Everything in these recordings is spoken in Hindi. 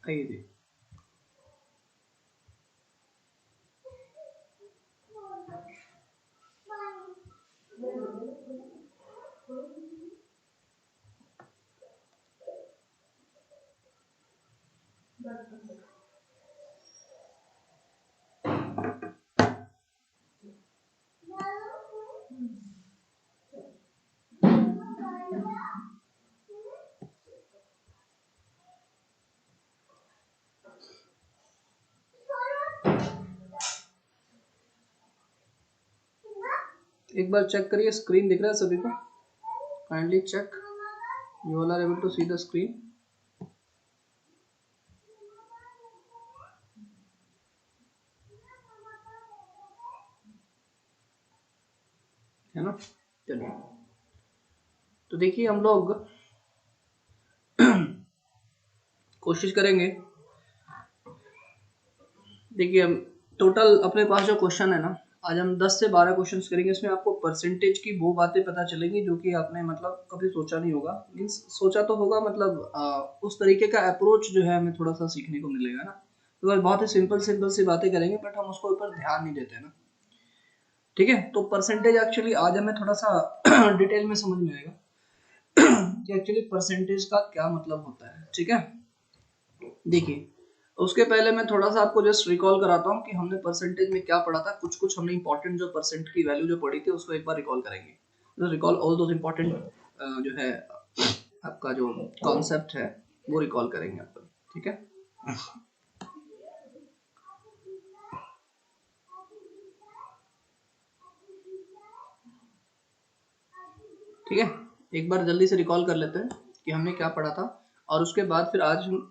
आइए एक बार चेक करिए, स्क्रीन दिख रहा है सभी को? Kindly check, you all are able to see the screen, है ना? चलिए, तो देखिए हम लोग कोशिश करेंगे। देखिए हम टोटल अपने पास जो क्वेश्चन है ना, आज हम 10 से 12 क्वेश्चंस करेंगे। इसमें आपको परसेंटेज की वो बातें पता चलेंगी जो कि आपने मतलब कभी सोचा नहीं होगा। मीन्स सोचा तो होगा, मतलब उस तरीके का अप्रोच जो है हमें थोड़ा सा सीखने को मिलेगा ना। तो बहुत ही सिंपल सी बातें करेंगे, बट हम उसको ऊपर ध्यान नहीं देते ना। ठीक है, तो परसेंटेज एक्चुअली आज हमें थोड़ा सा डिटेल में समझ में आएगा कि एक्चुअली परसेंटेज का क्या मतलब होता है। ठीक है, देखिए उसके पहले मैं थोड़ा सा आपको जस्ट रिकॉल कराता हूँ कि हमने परसेंटेज में क्या पढ़ा था। कुछ हमने इंपॉर्टेंट जो परसेंट की वैल्यू जो पढ़ी थी उसको एक बार रिकॉल करेंगे। तो रिकॉल ऑल दोस इंपॉर्टेंट जो है आपका जो कॉन्सेप्ट है वो रिकॉल करेंगे अपन। ठीक है, ठीक है, एक बार जल्दी से रिकॉल कर लेते हैं कि हमने क्या पढ़ा था, और उसके बाद फिर आज हम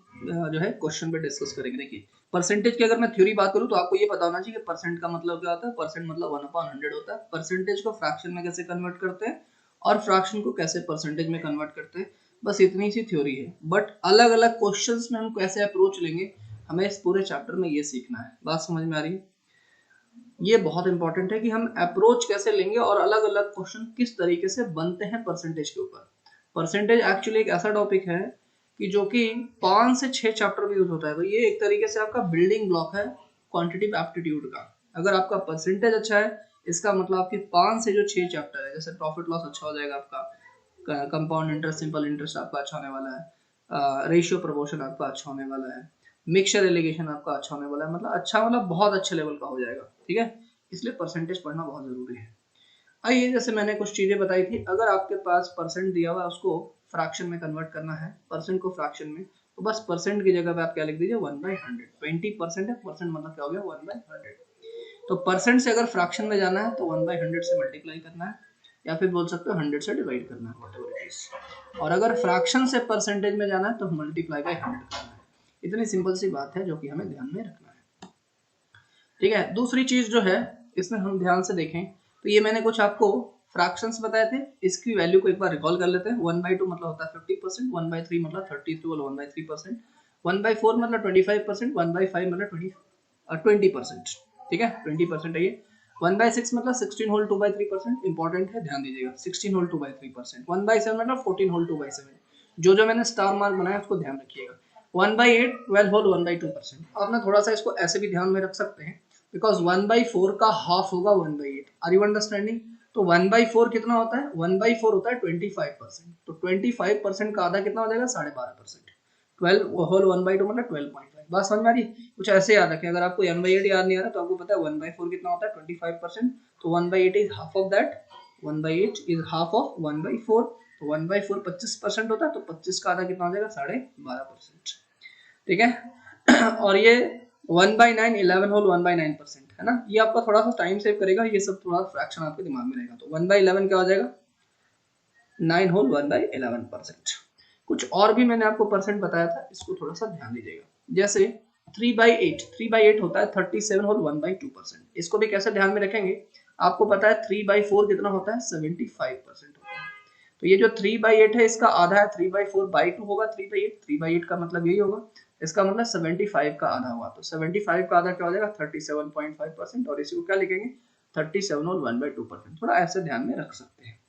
जो है क्वेश्चन पे डिस्कस करेंगे। देखिए परसेंटेज की अगर मैं थ्योरी बात करूं तो आपको ये पता होना चाहिए कि परसेंट का मतलब क्या होता है। परसेंट मतलब 1/100 होता है। परसेंटेज को फ्रैक्शन में कैसे कन्वर्ट करते हैं और फ्रैक्शन को कैसे परसेंटेज में कन्वर्ट करते हैं, बस इतनी सी थ्योरी है। बट अलग अलग क्वेश्चंस में हम कैसे अप्रोच लेंगे, हमें इस पूरे चैप्टर में ये सीखना है। बात समझ में आ रही है? ये बहुत इंपॉर्टेंट है कि हम अप्रोच कैसे लेंगे और अलग अलग क्वेश्चन किस तरीके से बनते हैं परसेंटेज के ऊपर। परसेंटेज एक्चुअली एक ऐसा टॉपिक है कि जो कि 5 से 6 चैप्टर में यूज होता है। तो ये एक तरीके से आपका बिल्डिंग ब्लॉक है क्वांटिटेटिव एप्टीट्यूड का। अगर आपका परसेंटेज अच्छा है, इसका मतलब आपके 5 से जो 6 चैप्टर है, जैसे प्रॉफिट लॉस अच्छा हो जाएगा आपका, कंपाउंड इंटरेस्ट, सिंपल इंटरेस्ट आपका अच्छा होने वाला है, रेशियो प्रपोर्शन आपका अच्छा होने वाला है, मिक्सचर एलिगेशन आपका अच्छा होने वाला है, मतलब अच्छा, मतलब बहुत अच्छे लेवल का हो जाएगा। ठीक है, इसलिए परसेंटेज पढ़ना बहुत जरूरी है। आइए, जैसे मैंने कुछ चीजें बताई थी, अगर आपके पास परसेंट दिया हुआ है उसको फ्रैक्शन में कन्वर्ट करना है, परसेंट को फ्रैक्शन में, तो बस परसेंट की जगह पे आप क्या लिख दीजिए 1/100। 20% है, परसेंट मतलब क्या हो गया 1/100। तो परसेंट से अगर फ्रैक्शन में जाना है तो 1/100 से मल्टीप्लाई करना है, या फिर बोल सकते हो 100 से डिवाइड करना है, व्हाटएवर इट इज। और अगर फ्रैक्शन से परसेंटेज में जाना है तो मल्टीप्लाई बाय 100 करना है। इतनी सिंपल सी बात है जो कि हमें ध्यान में रखना है। ठीक है, दूसरी चीज जो है इसमें हम ध्यान से देखें तो ये मैंने कुछ आपको फ्रैक्शंस बताए थे, इसकी वैल्यू को एक बार रिकॉल कर लेते हैं। 1/2 मतलब होता है 50%, 1/3 मतलब 33/1/3%, 1/4 मतलब 25%, 1/5 मतलब 20%। ठीक है, 20% है ये। 1/6 मतलब 16 होल 2/3%, इंपॉर्टेंट है, ध्यान दीजिएगा। 16 होल 2/3%, 1/7 मतलब 14 होल 2/7। जो मैंने स्टार मार्क बनाया उसको ध्यान रखिएगा। 1/8 12 होल 1/2%। आप ना थोड़ा सा इसको ऐसे भी ध्यान में रख सकते हैं, बिकॉज 1/4 का हाफ होगा 1/8। Are you understanding? तो 1/4 कितना होता है? 1/4 होता है 25%। तो 25% का आधा कितना हो जाएगा? 12.5%। 12 होल 1/2 मतलब 12.5। बात समझ में आ रही? कुछ ऐसे याद रखें। अगर आपको 1/8 याद नहीं आ रहा तो आपको पता है 1/4 कितना होता है? 25%। तो 1/8 is half of that. 1/8 is half of 1/4। तो 1/4 25% होता है, तो 25 का आधा कितना हो जाएगा? 12.5%। ठीक है और ये 1/9 11 होल 1/9% है ना। ये आपका थोड़ा सा टाइम सेव करेगा, ये सब थोड़ा फ्रैक्शन आपके दिमाग में रहेगा। तो 1/11 क्या हो जाएगा? 9 होल 1/11%। कुछ और भी मैंने आपको परसेंट बताया था, इसको थोड़ा सा ध्यान दीजिएगा। जैसे 3/8 होता है 37 होल 1/2%। इसको भी कैसे ध्यान में रखेंगे? आपको पता है 3/4 कितना होता है? 75% होता है। तो ये जो 3/8 है इसका आधा है 3/4/2 होगा 3/8, 3/8 का मतलब यही होगा, इसका मतलब 75 का आधा हुआ, तो 75 का आधा क्या हो जाएगा 37.5%, और इसी को क्या लिखेंगे 37 और 1/2%, थोड़ा ऐसे ध्यान में रख सकते हैं।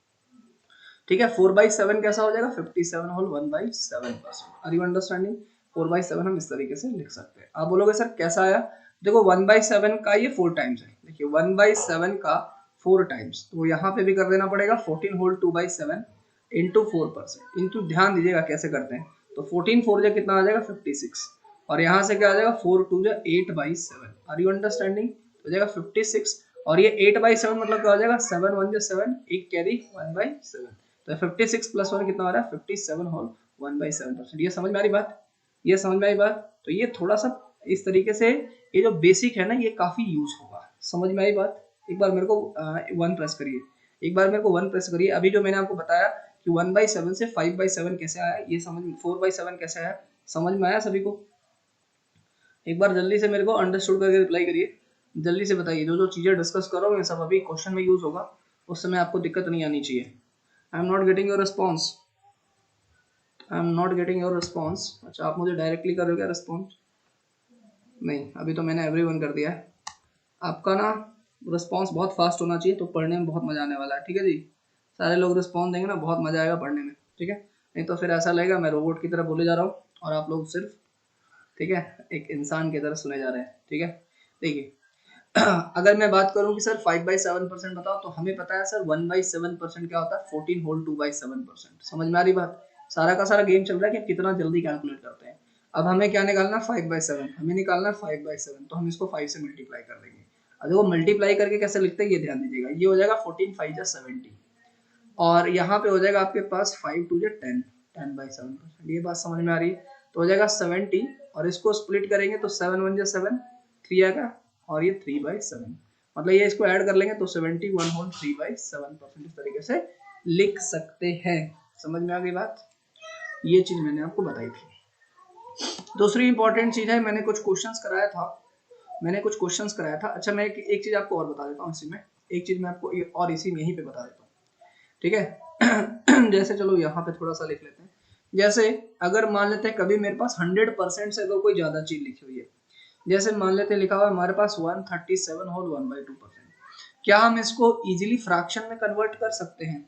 ठीक है, 4/7 कैसा हो जाएगा 57 होल 1/7%। Are you understanding? 4/7 हम इस तरीके से लिख सकते हैं। आप बोलोगे सर कैसा आया, देखो 1/7 का ये 4 टाइम्स है, देखिए 1/7 का 4 टाइम्स, तो यहाँ पे भी कर देना पड़ेगा 14 होल 2/7 इंटू 4%, इंटू ध्यान दीजिएगा कैसे करते हैं, तो 14 4 जा कितना आ जाएगा 56, और यहाँ से क्या आ जाएगा 4 2 जा 8/7। Are you understanding? हो जाएगा 56, और ये 8/7 मतलब क्या हो जाएगा 7 1 जा 7, एक कैरी 1/7, तो 56 प्लस 1 कितना हो रहा है 57 होल 1/7%। ये समझ में आ रही बात? ये समझ में आई बात? तो ये थोड़ा सा इस तरीके से ये जो बेसिक है ना ये काफी यूज होगा। समझ में आई बात? एक बार मेरे को 1 प्रेस करिए, एक बार मेरे को 1 प्रेस करिए। अभी जो मैंने आपको बताया कि 1/7 से 5/7 कैसे आया, ये समझ, 4/7 कैसे आया, समझ में आया सभी को? एक बार जल्दी से मेरे को अंडरस्टूड करके रिप्लाई करिए, जल्दी से बताइए। जो जो चीजें डिस्कस करोगे सब अभी क्वेश्चन में यूज होगा, उस समय आपको दिक्कत नहीं आनी चाहिए। I am not getting your response, I am not getting your response. अच्छा, आप मुझे डायरेक्टली करोगे क्या रिस्पॉन्स? नहीं, अभी तो मैंने एवरीवन कर दिया है। आपका ना रिस्पॉन्स बहुत फास्ट होना चाहिए, तो पढ़ने में बहुत मजा आने वाला है। ठीक है जी, सारे लोग रिस्पॉन्स देंगे ना, बहुत मजा आएगा पढ़ने में। ठीक है, नहीं तो फिर ऐसा लगेगा मैं रोबोट की तरह बोले जा रहा हूँ और आप लोग सिर्फ, ठीक है, एक इंसान की तरह सुने जा रहे हैं। ठीक है, देखिए अगर मैं बात करूं कि सर 5/7% बताओ, तो हमें पता है सर 1/7% क्या होता है 14 होल 2/7%। समझ में आ रही बात? सारा का सारा गेम चल रहा है कि कितना जल्दी कैलकुलेट करते हैं। अब हमें क्या निकालना 5/7, हमें निकालना 5/7, तो हम इसको 5 से मल्टीप्लाई कर देंगे। अब देखो मल्टीप्लाई करके कैसे लिखते हैं ये ध्यान दीजिएगा, ये हो जाएगा 14 5 जा 70, और यहाँ पे हो जाएगा आपके पास 5 2 जा 10, 10/7%। ये बात समझ में आ रही है? तो हो जाएगा 70, और इसको स्प्लिट करेंगे तो 7 1 जा 7, 3 आएगा, और ये 3/7, मतलब ये इसको ऐड कर लेंगे तो 71 होल 3/7%। इस तरीके से लिख सकते हैं। समझ में आ गई बात? ये चीज मैंने आपको बताई थी। दूसरी इंपॉर्टेंट चीज है, मैंने कुछ क्वेश्चंस कराया था, अच्छा मैं एक चीज आपको और बता देता हूँ इसी में, एक चीज मैं आपको और इसी में यहीं पे बता देता हूँ। ठीक है जैसे चलो यहाँ पे थोड़ा सा लिख लेते हैं। जैसे अगर मान लेते हैं कभी मेरे पास 100% से अगर कोई ज्यादा चीज लिखी हुई है, जैसे मान लेते हैं लिखा हुआ है हमारे पास 137 होल 1/2%, क्या हम इसको इजीली फ्रैक्शन में कन्वर्ट कर सकते हैं?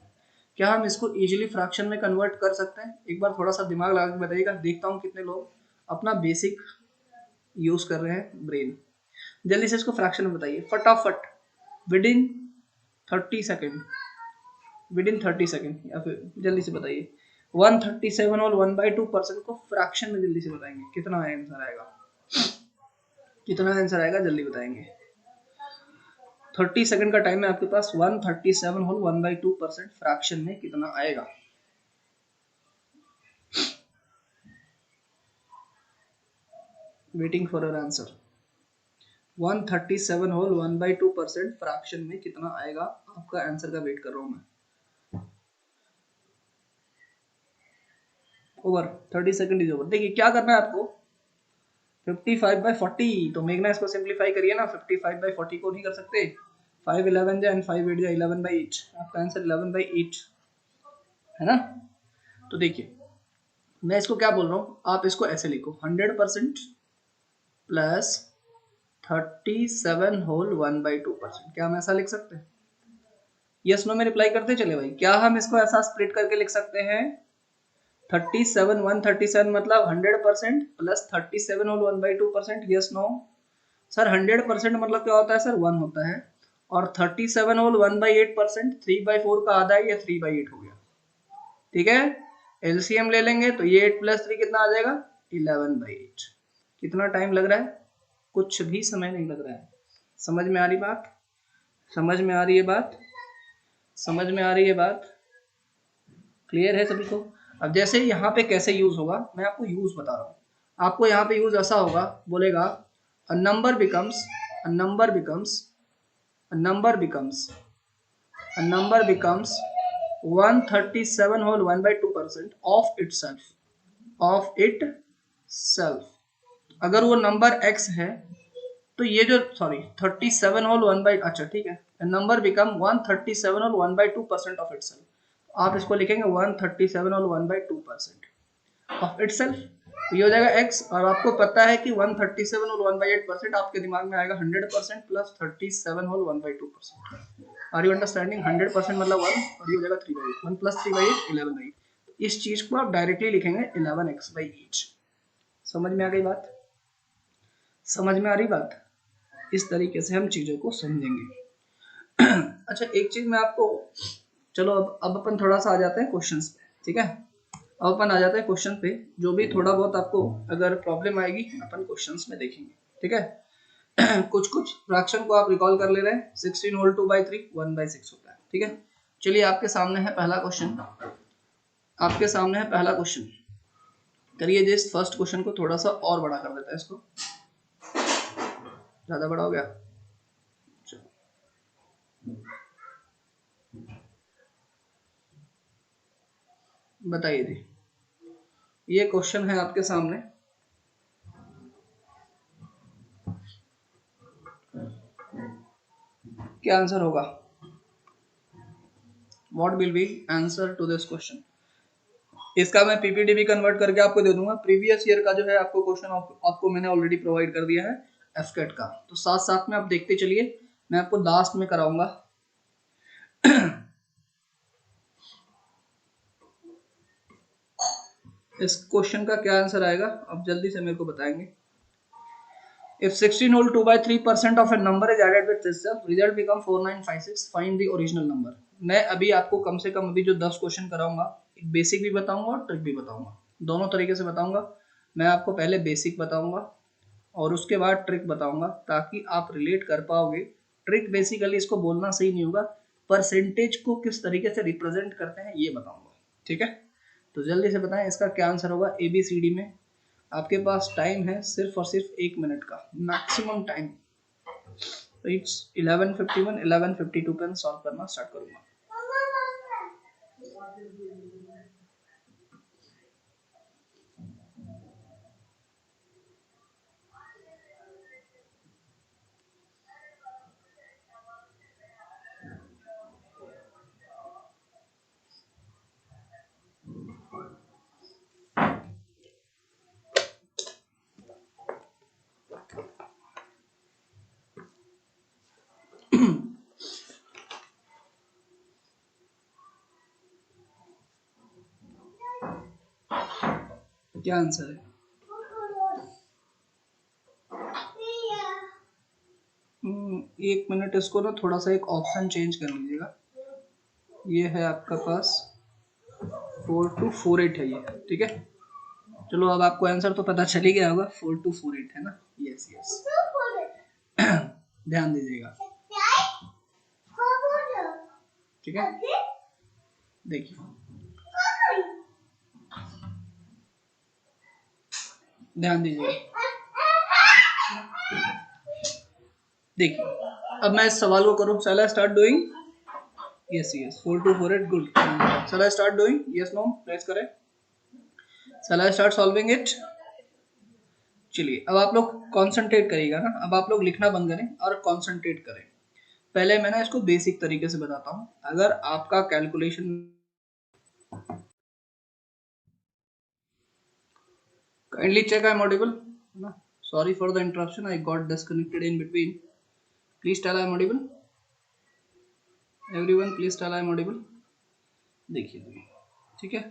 क्या हम इसको इजीली फ्रैक्शन में कन्वर्ट कर सकते हैं? एक बार थोड़ा सा दिमाग लगा के बताइएगा, देखता हूँ कितने लोग अपना बेसिक यूज कर रहे हैं ब्रेन। जल्दी से इसको फ्रैक्शन में बताइए फटाफट, with in 30 second, with in 30 second, या फिर जल्दी से बताइए 137 और 1/2% को फ्रैक्शन में जल्दी से बताएंगे, कितना आंसर आएगा, कितना आंसर आएगा जल्दी बताएंगे। 30 सेकंड का टाइम है आपके पास। 137 होल 1/2% फ्रैक्शन में कितना आएगा? Waiting for your answer. 137 whole 1/2% fraction में कितना आएगा? आपका आंसर का वेट कर रहा हूं मैं। Over, 30 second is over. देखिए क्या करना है आपको, 55/40, तो मेघना इसको सिंप्लीफाई करिए ना, 55/40 को नहीं कर सकते, 5 11 जा एंड 5 8 जा 11/8, आपका आंसर 11/8 है ना। तो देखिए मैं इसको क्या बोल रहा हूँ, आप इसको ऐसे लिखो 100% प्लस 37 होल 1/2%। क्या हम ऐसा लिख सकते हैं? यस नो में रिप्लाई करते चले भाई। क्या हम इसको ऐसा स्प्लिट करके लिख सकते हैं? 37 137 मतलब 100% plus 37 whole 1/2%। Yes no sir. 100% मतलब क्या होता है सर 1 होता है, और 37 होल 1/8% 3/4 का आधा है, ये 3/8 हो गया। ठीक है, एलसीएम ले लेंगे तो ये 8 प्लस 3 कितना आ जाएगा 11/8। कितना टाइम लग रहा है? कुछ भी समय नहीं लग रहा है। समझ में आ रही बात? समझ में आ रही है बात? समझ में आ रही है बात? क्लियर है सभी को? अब जैसे यहाँ पे कैसे यूज होगा मैं आपको यूज बता रहा हूँ। आपको यहाँ पे यूज ऐसा होगा, बोलेगा a number becomes a number becomes a number becomes a number becomes 137 whole 1/2% of itself। अगर वो नंबर x है तो ये जो सॉरी 37 होल 1 बाई, अच्छा ठीक है, number become 137 whole 1/2% of itself. आप इसको लिखेंगे 137 और 1/2% ऑफ इट सेल्फ, ये हो जाएगा x। और आपको पता है कि 137 और 1/8% आपके दिमाग में आएगा 100% प्लस 37 और 1/2%। Are you understanding? 100% मतलब 1 और ये हो जाएगा 3/8, 1 प्लस 3/8 11/8। इस चीज को आप डायरेक्टली लिखेंगे 11x/8। समझ में आ गई बात? समझ में आ रही बात? इस तरीके से हम चीजों को समझेंगे। अच्छा एक चीज मैं आपको, चलो अब अपन थोड़ा सा आ जाते हैं क्वेश्चंस पे, ठीक है? अब अपन आ जाते हैं क्वेश्चन पे। जो भी थोड़ा बहुत आपको अगर प्रॉब्लम आएगी अपन क्वेश्चंस में देखेंगे, ठीक है? कुछ कुछ फ्रैक्शन को आप रिकॉल कर ले रहे हैं। 16 होल 2/3 1/6 होता है, ठीक है? चलिए आपके सामने है पहला क्वेश्चन। आपके सामने है पहला क्वेश्चन। करिए जिस फर्स्ट क्वेश्चन को थोड़ा सा और बड़ा कर देता है, इसको ज्यादा बड़ा हो गया। बताइए जी, ये क्वेश्चन है आपके सामने। क्या आंसर होगा? What will be answer to this question? इसका मैं पीपीटी भी कन्वर्ट करके आपको दे दूंगा। प्रीवियस ईयर का जो है आपको क्वेश्चन आपको मैंने ऑलरेडी प्रोवाइड कर दिया है एफकेट का, तो साथ साथ में आप देखते चलिए, मैं आपको लास्ट में कराऊंगा। इस क्वेश्चन का क्या आंसर आएगा अब जल्दी से मेरे को बताएंगे। If 16 whole 2/3% of a number is added with itself, result become 4956. Find the original number. मैं अभी आपको कम से कम अभी जो 10 क्वेश्चन कराऊंगा, एक बेसिक भी बताऊंगा और ट्रिक भी बताऊंगा, दोनों तरीके से बताऊंगा। मैं आपको पहले बेसिक बताऊंगा और उसके बाद ट्रिक बताऊंगा, ताकि आप रिलेट कर पाओगे। ट्रिक बेसिकली इसको बोलना सही नहीं होगा, परसेंटेज को किस तरीके से रिप्रेजेंट करते हैं ये बताऊंगा, ठीक है? तो जल्दी से बताएं इसका क्या आंसर होगा। ABCD में आपके पास टाइम है सिर्फ और सिर्फ 1 मिनट का मैक्सिमम टाइम। इट्स 11:51, 11:52 पे सॉल्व करना स्टार्ट करूंगा। क्या आंसर है? 1 मिनट, इसको ना थोड़ा सा एक ऑप्शन चेंज कर लीजिएगा। ये है आपका पास 4248 है ये, ठीक है? चलो अब आपको आंसर तो पता चल ही गया होगा, 4248 है ना? यस यस, ध्यान दीजिएगा, ठीक है? देखिए ध्यान दीजिएगा, देखिए अब मैं इस सवाल को करूं। Shall I start doing? Yes yes, 4248 good. Shall I start doing? Yes no, let's करें। Shall I start solving it? चलिए अब आप लोग कंसंट्रेट करिएगा ना, अब आप लोग लिखना बंद करें और कंसंट्रेट करें। पहले मैं ना इसको बेसिक तरीके से बताता हूं। अगर आपका calculation, kindly check I am audible? Sorry for the interruption, I got disconnected in between. Please tell I am audible, everyone please tell I am audible. देखिए ठीक है,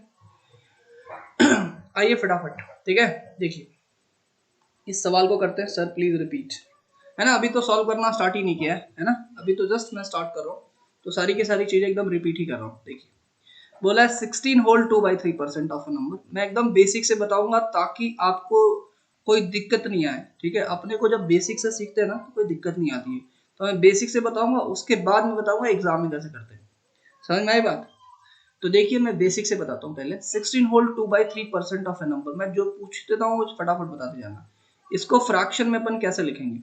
आइए फटाफट, ठीक है? देखिए इस सवाल को करते हैं। सर प्लीज रिपीट, है ना? अभी तो सॉल्व करना स्टार्ट ही नहीं किया है ना? अभी तो जस्ट मैं स्टार्ट कर रहा हूँ, तो सारी की सारी चीजें एकदम रिपीट ही कर रहा हूँ। देखिए बोला है 16 होल 2/3% ऑफ अ नंबर। मैं एकदम बेसिक से बताऊंगा ताकि आपको कोई दिक्कत नहीं आए, ठीक है? अपने को जब बेसिक से सीखते हैं ना तो कोई दिक्कत नहीं आती है। तो मैं बेसिक से बताऊंगा, उसके बाद में बताऊंगा एग्जाम में कैसे करते हैं। समझ में आई बात? तो देखिए मैं बेसिक से बताता हूँ पहले। 16 होल 2/3% ऑफ ए नंबर, मैं जो पूछ देता हूँ फटाफट बताते जाना। इसको फ्रैक्शन में अपन कैसे लिखेंगे?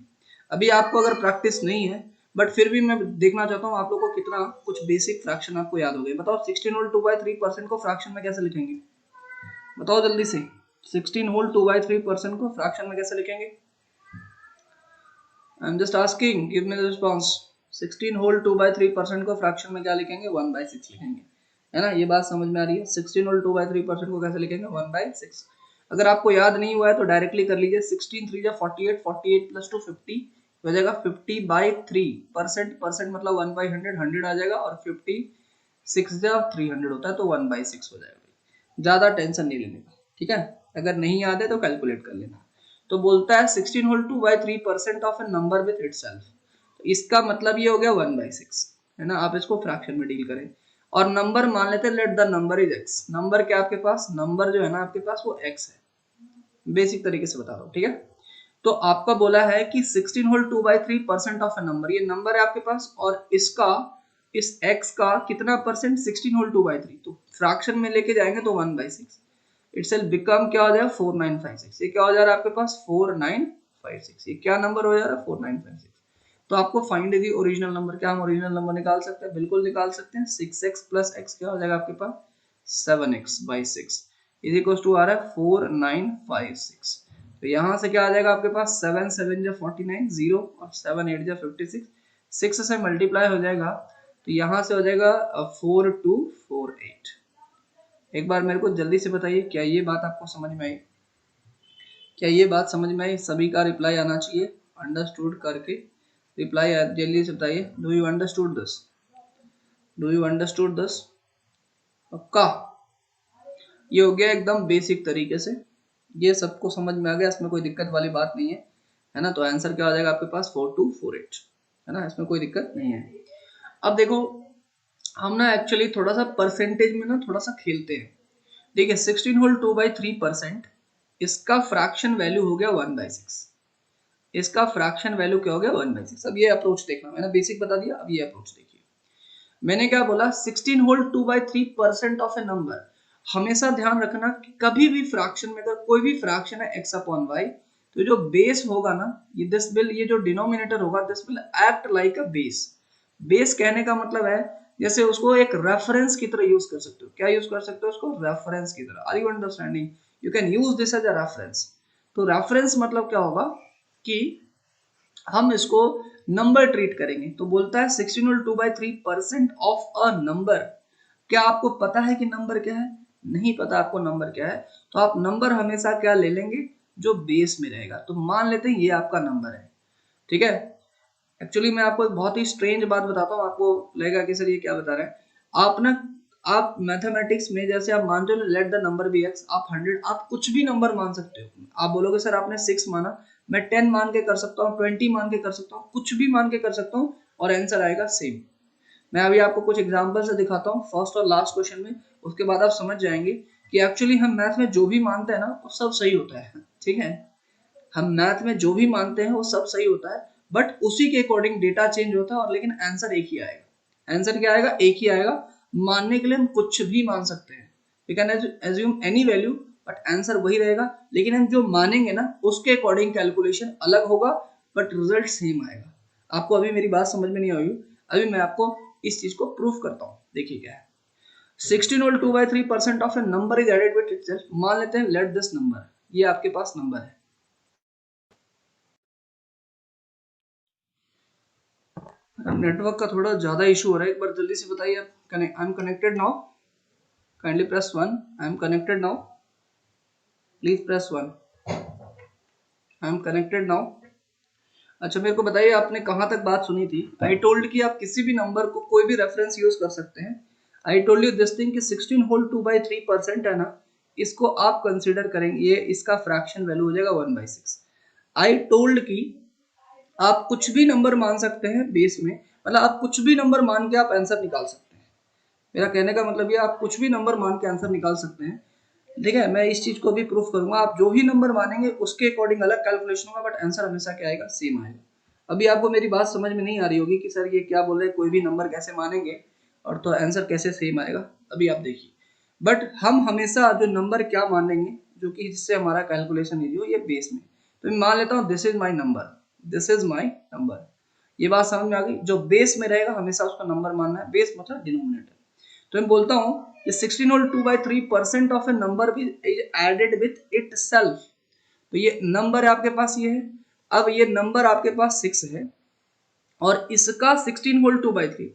अभी आपको अगर प्रैक्टिस नहीं है, बट फिर भी मैं देखना चाहता हूँ आप लोगों को कितना कुछ बेसिक फ्रैक्शन आपको याद हो गए। बताओ 16 होल 2/3% को फ्रैक्शन में कैसे लिखेंगे? बताओ जल्दी से। 16 होल 2/3% को फ्रैक्शन में कैसे लिखेंगे? I am just asking, give me the response. 16 whole 2/3% को फ्रैक्शन में क्या लिखेंगे? 1/6 लिखेंगे। है ना, ये बात समझ में आ रही है। 16 होल 2/3% को कैसे लिखेंगे 1/6। अगर आपको याद नहीं हुआ है तो डायरेक्टली कर लीजिए, 16 3 48, 48 प्लस 2 50 हो जाएगा 50/3%, परसेंट मतलब 1/100, 100 आ जाएगा, और 56 300 होता है तो 1/6 हो जाएगा। ज्यादा टेंशन नहीं लेने का, ठीक है। अगर नहीं याद है तो कैलकुलेट कर लेना। तो बोलता है 16 whole 2/3% of a number with itself, तो इसका मतलब ये हो गया 1/6, है ना। आप इसको फ्रैक्शन में डील करें और नंबर मान लेते हैं, late the number is x। Number क्या आपके पास, नंबर जो है ना आपके पास वो x है। बेसिक तरीके से बता रहा हूँ, ठीक है। तो आपका बोला है कि 16 होल 2/3% ऑफ ए नंबर, ये नंबर है आपके पास, और इसका इस x का कितना परसेंट, 16 होल 2/3, तो फ्रैक्शन में लेके जाएंगे तो 1/6। इटसेल्फ बिकम क्या हो जाएगा 4956। ये क्या हो जा रहा है आपके पास 4956। ये क्या नंबर हो जा रहा है 4956। तो आपको फाइंड दी ओरिजिनल नंबर, क्या हम ओरिजिनल नंबर निकाल सकते हैं, बिल्कुल निकाल सकते हैं। 6x प्लस x क्या हो जाएगा आपके पास 7x/6 इज इक्वल टू आ रहा है 4956। तो यहाँ से क्या आ जाएगा आपके पास 7 7 जा 49 0 और 7 8 जा 56, 6 से मल्टीप्लाई हो जाएगा तो यहाँ से हो जाएगा 4248। एक बार मेरे को जल्दी से बताइए, क्या ये बात आपको समझ में आई, क्या ये बात समझ में आई। सभी का रिप्लाई आना चाहिए, अंडरस्टूड करके रिप्लाई जल्दी से बताइए। Do you understood this, do you understood this, पक्का। ये हो गया एकदम बेसिक तरीके से, ये सबको समझ में आ गया, इसमें कोई दिक्कत वाली बात नहीं है ना। तो आंसर क्या हो जाएगा आपके पास 4248, है ना, इसमें कोई दिक्कत नहीं है। अब देखो हम ना एक्चुअली थोड़ा सा परसेंटेज में ना थोड़ा सा खेलते हैं। देखिए 16 होल 2/3%, इसका फ्रैक्शन वैल्यू हो गया 1/6, इसका फ्रैक्शन वैल्यू क्या हो गया 1/6। अब ये अप्रोच देखना, मैंने बेसिक बता दिया, अब ये अप्रोच देखिए। मैंने क्या बोला 16 होल 2/3% ऑफ ए नंबर, हमेशा ध्यान रखना कि कभी भी फ्रैक्शन में अगर कोई भी फ्रैक्शन है x/y, तो जो बेस होगा ना ये दिस विल, ये जो डिनोमिनेटर होगा this will act like a base. Base कहने का मतलब है जैसे उसको एक रेफरेंस की तरह यूज कर सकते हो। क्या यूज कर सकते हो उसको, रेफरेंस की तरह। Are you understanding, you can use this as a reference. तो रेफरेंस मतलब क्या होगा कि हम इसको नंबर ट्रीट करेंगे। तो बोलता है 16 होल 2/3% ऑफ अ नंबर। क्या आपको पता है कि नंबर क्या है, नहीं पता आपको नंबर क्या है, तो आप नंबर हमेशा क्या ले लेंगे, जो बेस में रहेगा। तो मान लेते हैं ये आपका नंबर है, ठीक है। एक्चुअली मैं आपको एक बहुत ही स्ट्रेंज बात बताता हूँ, आपको लगेगा कि सर ये क्या बता रहे हैं आप ना। आप मैथमेटिक्स में जैसे आप मानते हो let the number be x, आप 100, आप कुछ भी नंबर मान सकते हो। आप बोलोगे सर आपने 6 माना, मैं 10 मान के कर सकता हूँ, 20 मान के कर सकता हूँ, कुछ भी मान के कर सकता हूँ और आंसर आएगा सेम। मैं अभी आपको कुछ एग्जांपल से दिखाता हूँ फर्स्ट और लास्ट क्वेश्चन में, उसके बाद आप समझ जाएंगे कि एक्चुअली हम मैथ में जो भी मानते हैं ना वो सब सही होता है, ठीक है। हम मैथ में जो भी मानते हैं वो सब सही होता है, बट उसी के अकॉर्डिंग डेटा चेंज होता है, और लेकिन आंसर एक ही आएगा। आंसर क्या आएगा, एक ही आएगा। मानने के लिए हम कुछ भी मान सकते हैं, we can assume any value, but answer वही रहेगा। लेकिन हम जो मानेंगे ना उसके अकॉर्डिंग कैलकुलेशन अलग होगा, बट रिजल्ट सेम आएगा। आपको अभी मेरी बात समझ में नहीं आई, अभी मैं आपको इस चीज को प्रूफ करता हूँ। देखिए क्या है, 16 whole 2/3% of a number is added with itself. मान लेते हैं लेट दिस नंबर, ये आपके पास नंबर है। नेटवर्क का थोड़ा ज्यादा इशू हो रहा है, एक बार जल्दी से बताइए आप। I am connected now, kindly press 1। I am connected now, please press 1। I am connected now. अच्छा मेरे को बताइए आपने कहाँ तक बात सुनी थी। आई टोल्ड कि आप किसी भी नंबर को कोई भी रेफरेंस यूज कर सकते हैं। I told you this thing कि 16 होल 2/3% है ना, इसको आप कंसिडर करेंगे, ये इसका फ्रैक्शन वैल्यू हो जाएगा 1/6। आई टोल्ड कि आप कुछ भी नंबर मान सकते हैं बेस में, मतलब आप कुछ भी नंबर मान के आप आंसर निकाल सकते हैं। मेरा कहने का मतलब ये आप कुछ भी नंबर मान के आंसर निकाल सकते हैं, ठीक है। मैं इस चीज को भी प्रूफ करूंगा, आप जो भी नंबर मानेंगे उसके अकॉर्डिंग अलग कैलकुलेशन होगा, बट आंसर हमेशा क्या आएगा, सेम आएगा। अभी आपको मेरी बात समझ में नहीं आ रही होगी कि सर ये क्या बोल रहे हैं, कोई भी नंबर कैसे मानेंगे और तो आंसर कैसे सेम आएगा। अभी आप देखिए, बट हम हमेशा जो नंबर क्या मानेंगे, जो कि जिससे हमारा कैलकुलेशन है जो ये बेस में। तो मैं मान लेता हूँ this is my number, this is my number. ये बात समझ में आ गई, जो बेस में रहेगा हमेशा उसका नंबर मानना है, बेस मतलब डिनोमिनेटर। तो मैं बोलता हूँ कि 16 whole 2/3% of a number is added with itself. तो ये नंबर है आपके पास, ये है। अब ये नंबर आपके पास 6 है और इसका 16 होल 2/3,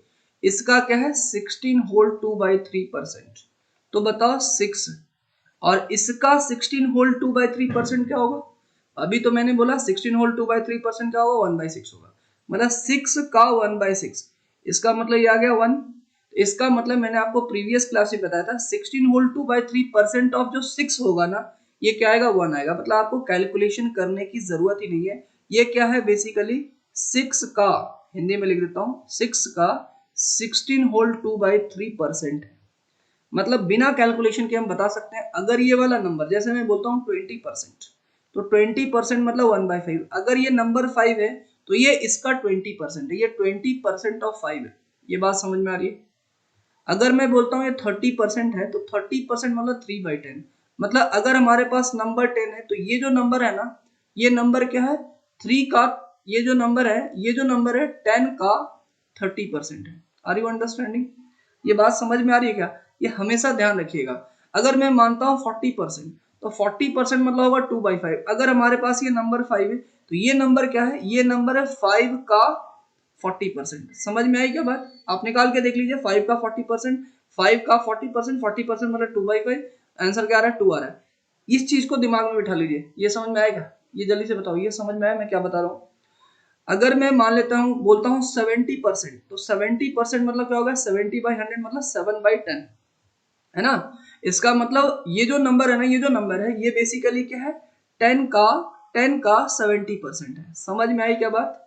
इसका क्या है 16 होल 2/3%। तो बताओ 6 और इसका 16 होल 2/3% क्या होगा? अभी तो मैंने बोला 16 होल 2/3% क्या होगा 1/6 होगा, मतलब 6 का 1/6, इसका मतलब ये आ गया 1। इसका मतलब मैंने आपको प्रीवियस क्लास में बताया था 16 होल 2/3% ऑफ जो 6 होगा ना ये क्या आएगा 1 आएगा, मतलब आपको कैलकुलेशन करने की जरूरत ही नहीं है। ये क्या है बेसिकली 6 का, हिंदी में लिख देता हूं 6 का 16 होल 2/3% है। मतलब बिना कैलकुलेशन के हम बता सकते हैं अगर ये वाला नंबर जैसे मैं बोलता हूँ 20%, तो 20% मतलब 1/5। अगर ये नंबर 5 है तो ये इसका 20% है, ये 20% ऑफ 5 है। ये बात समझ में आ रही है? अगर मैं बोलता हूँ ये 30% है तो 30% मतलब 3/10। मतलब अगर हमारे पास नंबर 10 है तो ये जो नंबर है ना ये नंबर क्या है 3 का, ये जो नंबर है 10 का 30% है। Are you understanding? ये बात समझ में आ रही है क्या? ये हमेशा ध्यान रखिएगा। अगर मैं मानता हूँ 40% तो 40% मतलब होगा 2/5। अगर हमारे पास ये नंबर 5 है तो ये नंबर क्या है, ये नंबर है 5 का 40%। समझ में आई क्या बात? आप निकाल के देख लीजिए 5 का 40%, 5 का 40%, 40% मतलब 2/5, आंसर क्या आ रहा है 2 आ रहा है। इस चीज को दिमाग में बिठा लीजिए। ये समझ में आएगा? ये जल्दी से बताओ ये समझ में आया मैं क्या बता रहा हूँ? अगर मैं मान लेता हूँ बोलता हूँ 70%, तो 70% मतलब क्या होगा 70/100 मतलब 7/10 है ना। इसका मतलब ये जो नंबर है ना ये जो नंबर है ये बेसिकली क्या है 10 का 70% है। समझ में आई क्या बात?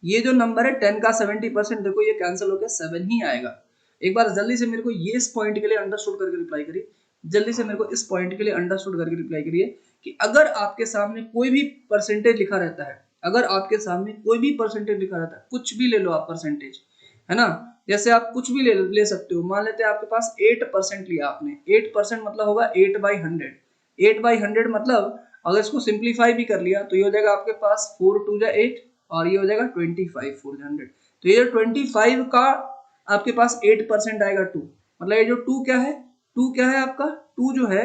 ये जो नंबर है 10 का 70%, देखो ये कैंसिल होकर 7 ही आएगा। एक बार जल्दी से मेरे को ये इस पॉइंट के लिए अंडरस्टूड करके रिप्लाई करिए। जल्दी से मेरे को इस पॉइंट के लिए अंडरस्टूड करके रिप्लाई करिए कि अगर आपके सामने कोई भी परसेंटेज लिखा रहता है, अगर आपके सामने कोई भी परसेंटेज लिखा रहता है, कुछ भी ले लो आप परसेंटेज, है ना, जैसे आप कुछ भी ले सकते हो। मान लेते हैं आपके पास 8% लिया आपने, 8% मतलब होगा 8/100। 8/100 मतलब अगर इसको सिंप्लीफाई भी कर लिया तो ये हो जाएगा आपके पास 4 2 जा 8 और ये हो जाएगा 25 4 100। तो ये 25 का आपके पास 8% आएगा 2, मतलब ये जो 2 क्या है, 2 क्या है आपका 2 जो है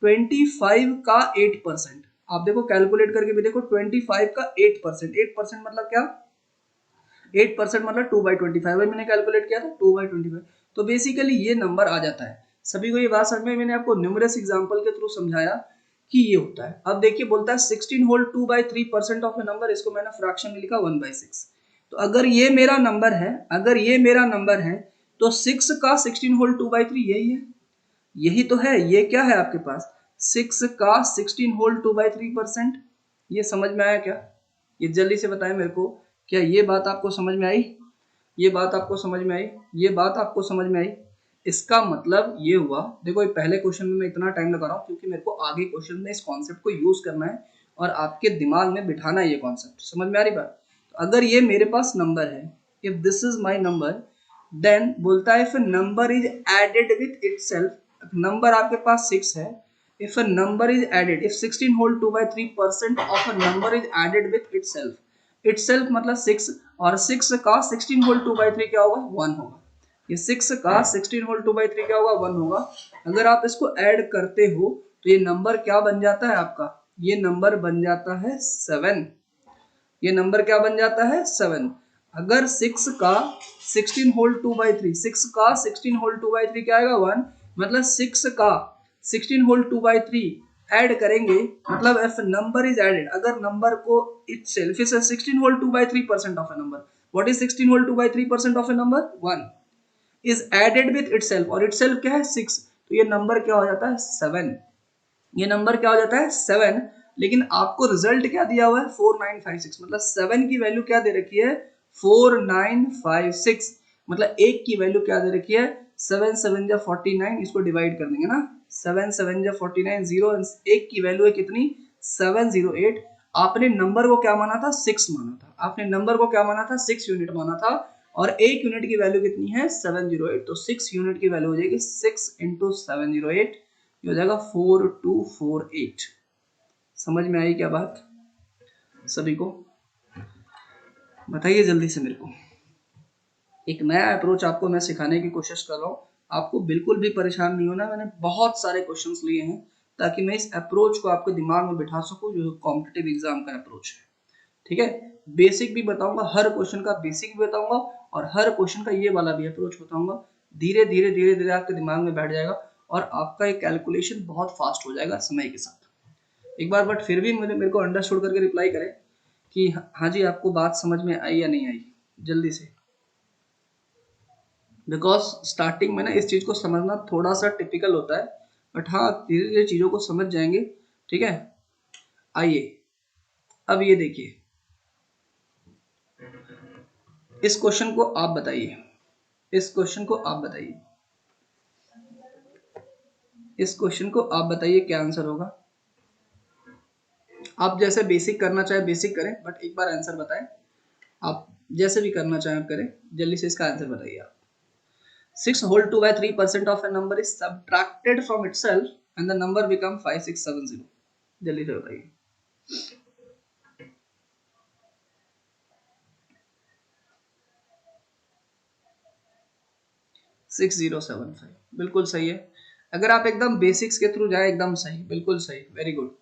25 का 8%। आप देखो कैलकुलेट करके भी देखो 25 का 8%, 8% मतलब क्या 8% मतलब 2/25 मैंने कैलकुलेट किया था 2/25। तो बेसिकली ये नंबर आ जाता है। सभी को ये बात समझ में? मैंने आपको न्यूमरस एग्जांपल के थ्रू समझाया कि ये होता है। अब देखिए बोलता है 16 होल 2/3% ऑफ ए नंबर, इसको मैंने फ्रैक्शन में लिखा 1/6। तो अगर ये मेरा नंबर है, अगर ये मेरा नंबर है तो 6 का 16 होल 2/3 यही है, यही तो है। ये क्या है आपके पास 6 का 16 होल 2/3%। ये समझ में आया क्या? ये जल्दी से बताएं मेरे को, क्या ये बात आपको समझ में आई? ये बात आपको समझ में आई? ये बात आपको समझ में आई? इसका मतलब ये हुआ, देखो ये पहले क्वेश्चन में मैं इतना टाइम लगा रहा हूँ क्योंकि मेरे को आगे क्वेश्चन में इस कॉन्सेप्ट को यूज करना है और आपके दिमाग में बिठाना है ये कॉन्सेप्ट। समझ में आ रही बात? तो अगर ये मेरे पास नंबर है, if this is my number, then बोलता है if number is added with itself, number आपके पास 6 है, if a number is added, if 16 whole 2/3% of a number is added with itself, itself मतलब 6 और 6 का 16 whole 2/3 क्या होगा 1 होगा। ये 6 का 16 whole 2/3 क्या होगा 1 होगा। अगर आप इसको ऐड करते हो तो ये नंबर क्या बन जाता है आपका, ये नंबर बन जाता है 7। ये नंबर क्या बन जाता है 7। अगर 6 का 16 होल 2/3, 6 का 16 होल 2/3 क्या आएगा 1, मतलब 6 का 16 होल 2/3 ऐड करेंगे, मतलब if नंबर इज एडेड, अगर नंबर को itself is 16 whole 2/3% of a number, what is 16 whole 2/3% of a number 1 is added with itself, और itself क्या है 6, तो ये नंबर क्या हो जाता है 7। ये नंबर क्या हो जाता है 7। लेकिन आपको रिजल्ट क्या दिया हुआ है 4956, मतलब 7 की वैल्यू क्या दे रखी है 4956, मतलब 1 की वैल्यू क्या दे रखी है 7 7 जा 49, इसको डिवाइड कर देंगे ना 7 7 जा 49, 0 1 की वैल्यू है कितनी 708। आपने नंबर को क्या माना था 6 माना था, आपने नंबर को क्या माना था 6 यूनिट माना था, और 1 यूनिट की वैल्यू कितनी है 708, तो 6 यूनिट की वैल्यू हो जाएगी 6 इंटू 708, ये हो जाएगा 4248। समझ में आई क्या बात सभी को? बताइए जल्दी से मेरे को। एक नया अप्रोच आपको मैं सिखाने की कोशिश कर रहा हूँ, आपको बिल्कुल भी परेशान नहीं होना। मैंने बहुत सारे क्वेश्चंस लिए हैं ताकि मैं इस अप्रोच को आपके दिमाग में बिठा सकूं जो कॉम्पिटिटिव एग्जाम का अप्रोच है। ठीक है, बेसिक भी बताऊंगा, हर क्वेश्चन का बेसिक भी बताऊंगा और हर क्वेश्चन का ये वाला भी अप्रोच बताऊंगा, धीरे धीरे धीरे धीरे आपके दिमाग में बैठ जाएगा और आपका एक कैलकुलेशन बहुत फास्ट हो जाएगा समय के साथ। एक बार बट फिर भी मेरे को अंडरस्टूड करके रिप्लाई करें कि हाँ जी आपको बात समझ में आई या नहीं आई, जल्दी से, बिकॉज स्टार्टिंग में ना इस चीज को समझना थोड़ा सा टिपिकल होता है, बट हाँ धीरे धीरे चीजों को समझ जाएंगे। ठीक है, आइए अब ये देखिए, इस क्वेश्चन को आप बताइए, इस क्वेश्चन को आप बताइए, इस क्वेश्चन को आप बताइए क्या आंसर होगा। आप जैसे बेसिक करना चाहे बेसिक करें, बट एक बार आंसर बताएं। आप जैसे भी करना चाहें आप करें, जल्दी से इसका आंसर बताइए आप। 6 whole 2 by 3% of a number is subtracted from itself and the number become 5670. जल्दी से बताइए। सिक्स 6075 बिल्कुल सही है। अगर आप एकदम बेसिक्स के थ्रू जाए, एकदम सही, बिल्कुल सही, वेरी गुड।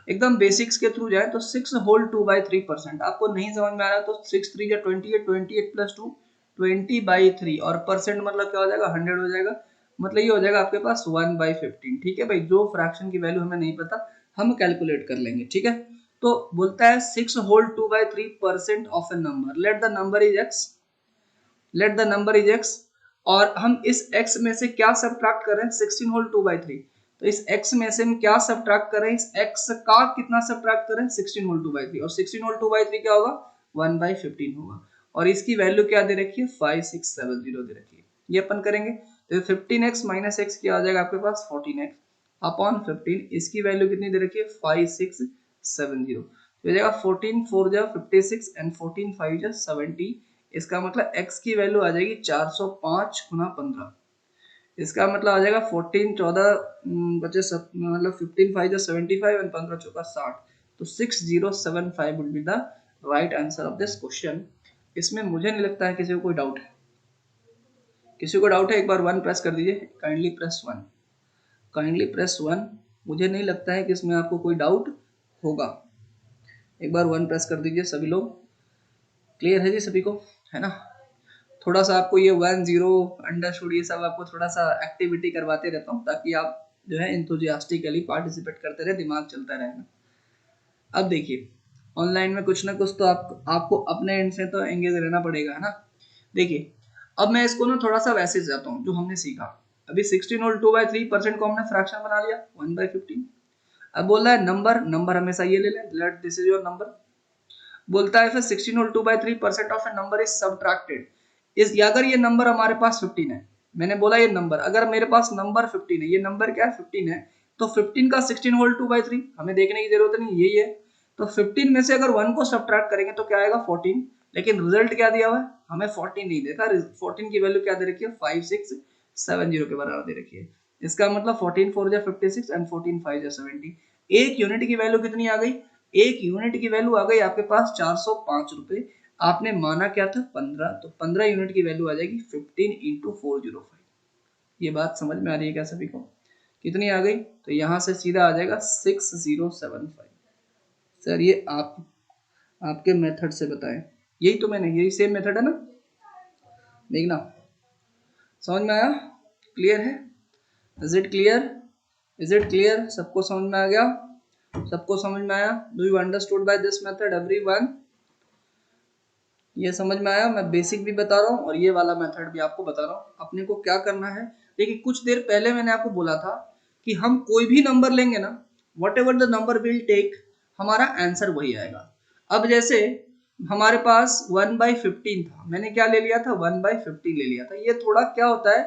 एकदम बेसिक्स के थ्रू जाए तो 6 whole 2 by 3%। आपको नहीं समझ में आ रहा तो 6 3 या 28, 28 प्लस 2 20 by 3 और परसेंट मतलब क्या हो जाएगा, 100 हो जाएगा। मतलब ये हो जाएगा आपके पास 1 by 15। ठीक है भाई, जो फ्रैक्शन की वैल्यू हमें नहीं पता हम कैलकुलेट कर लेंगे। ठीक है, तो बोलता है 6 whole 2 by 3% of a number, late the number is x, late the number is x। और हम इस x में से क्या सब्ट्रैक्ट कर रहे हैं, 16 होल 2 by 3। तो इस x में से हम क्या सब्ट्रैक्ट कर रहे हैं, इस x का कितना सब्ट्रैक्ट कर रहे हैं, 16 होल 2 by 3। और 16 होल 2 by 3 क्या होगा, 1 by 15 होगा। और इसकी वैल्यू क्या दे रखी है, 5670 दे रखी है। ये अपन करेंगे तो 15x माइनस x क्या आ जाएगा आपके पास, 14x अपॉन 15। इसकी वैल्यू कितनी दे रखी है, 5670। तो जाएगा 14 4 जा 56 एंड 14 5 जा 70। इसका मतलब x की वैल्यू आ जाएगी 405 गुना 15। इसका मतलब आ जाएगा 14 14 बचे मतलब 15 5 जा 75 एंड 15 चौका 60। तो 6075 would be the right answer of this question. इसमें मुझे नहीं लगता है किसी को कोई डाउट है। किसी को डाउट है एक बार 1 प्रेस कर दीजिए, काइंडली प्रेस 1, काइंडली प्रेस 1। मुझे नहीं लगता है कि इसमें आपको कोई डाउट होगा। एक बार 1 प्रेस कर दीजिए सभी लोग। क्लियर है जी सभी को, है ना। थोड़ा सा आपको ये 1 0 अंडरस्टूड ये सब आपको थोड़ा सा एक्टिविटी करवाते रहता हूँ ताकि आप जो है एंथुसियास्टिकली पार्टिसिपेट करते रहे, दिमाग चलता रहे ना। अब देखिए ऑनलाइन में कुछ ना कुछ तो आपको अपने एंड से तो एंगेज रहना पड़ेगा, है ना। देखिए अब मैं इसको ना थोड़ा सा वैसे जाता हूँ जो हमने सीखा। अभी 16 होल 2 by 3% को हमने फ्रैक्शन बना लिया 1 by 15। अब बोल रहा है नंबर, नंबर हमेशा ये ले लें, let this is your number. बोलता है फिर 16 whole 2 by 3% of a number is subtracted. इस अगर ये नंबर हमारे पास 15 है, मैंने बोला ये नंबर, अगर मेरे पास नंबर 15 है, ये नंबर क्या है 15 है, तो 15 का 16 होल 2 by 3 हमें देखने की जरूरत नहीं, यही है। तो 15 में से अगर 1 को सब्ट्रैक्ट करेंगे तो क्या आएगा 14। लेकिन रिजल्ट क्या दिया हुआ है, हमें 14 नहीं देखा। 14 की वैल्यू क्या दे रखी है, 5670 के बराबर दे रखी है। इसका मतलब 14 4 जा 56 एंड 14 5 जा 70। एक यूनिट की वैल्यू कितनी आ गई, एक यूनिट की वैल्यू आ गई आपके पास 405 रुपए। आपने माना क्या था 15, तो 15 यूनिट की वैल्यू आ जाएगी 15 इंटू 405। ये बात समझ में आ रही है क्या सभी को, कितनी आ गई, तो यहां से सीधा आ जाएगा 6075। सर ये आपके मेथड से बताएं, यही तो मैंने, यही सेम मेथड है ना, देखना समझ में आया, क्लियर है, is it clear, is it clear, सबको समझ में आ गया, सबको समझ में आया, do you understood by this method everyone. ये समझ में आया, मैं बेसिक भी बता रहा हूँ और ये वाला मेथड भी आपको बता रहा हूँ। अपने को क्या करना है, देखिए कुछ देर पहले मैंने आपको बोला था कि हम कोई भी नंबर लेंगे ना, whatever the number will take, हमारा आंसर वही आएगा। अब जैसे हमारे पास 1 by 15 था, मैंने क्या ले लिया था 1 by 15 ले लिया था। ये थोड़ा क्या होता है,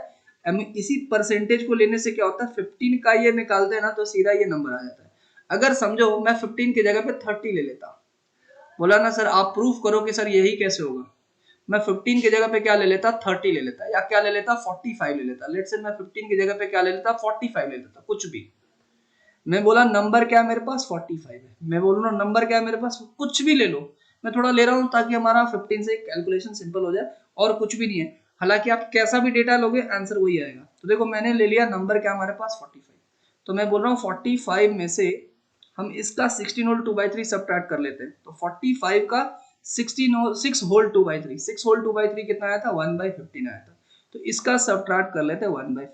इसी परसेंटेज को लेने से क्या होता है 15 का ये निकालते हैं ना तो सीधा ये नंबर आ जाता है। अगर समझो मैं 15 की जगह पे 30 ले लेता, बोला ना सर आप प्रूफ करो कि सर यही कैसे होगा, मैं 15 की जगह पे क्या ले लेता 30 ले लेता, या क्या ले लेता 45 ले लेता। लेट्स से मैं 15 की जगह पे क्या ले लेता 45 ले लेता, कुछ भी। मैं बोला नंबर क्या है मेरे पास 45 है, मैं बोल रहा हूँ नंबर क्या है मेरे पास, कुछ भी ले लो, मैं थोड़ा ले रहा हूँ ताकि हमारा 15 से कैलकुलेशन सिंपल हो जाए, और कुछ भी नहीं है। हालांकि आप कैसा भी डेटा लोगे आंसर वही आएगा। तो देखो मैंने ले लिया नंबर क्या हमारे पास 45, तो मैं बोल रहा हूँ 45 में से हम इसका 16 होल 2 by 3 सब्ट्रैक्ट कर लेते हैं। तो 45 का 6 होल 2/3, 6 होल 2/3 कितना आया था, 1/15 आया था। तो इसका सबट्रैक्ट कर लेते हैं 1/15।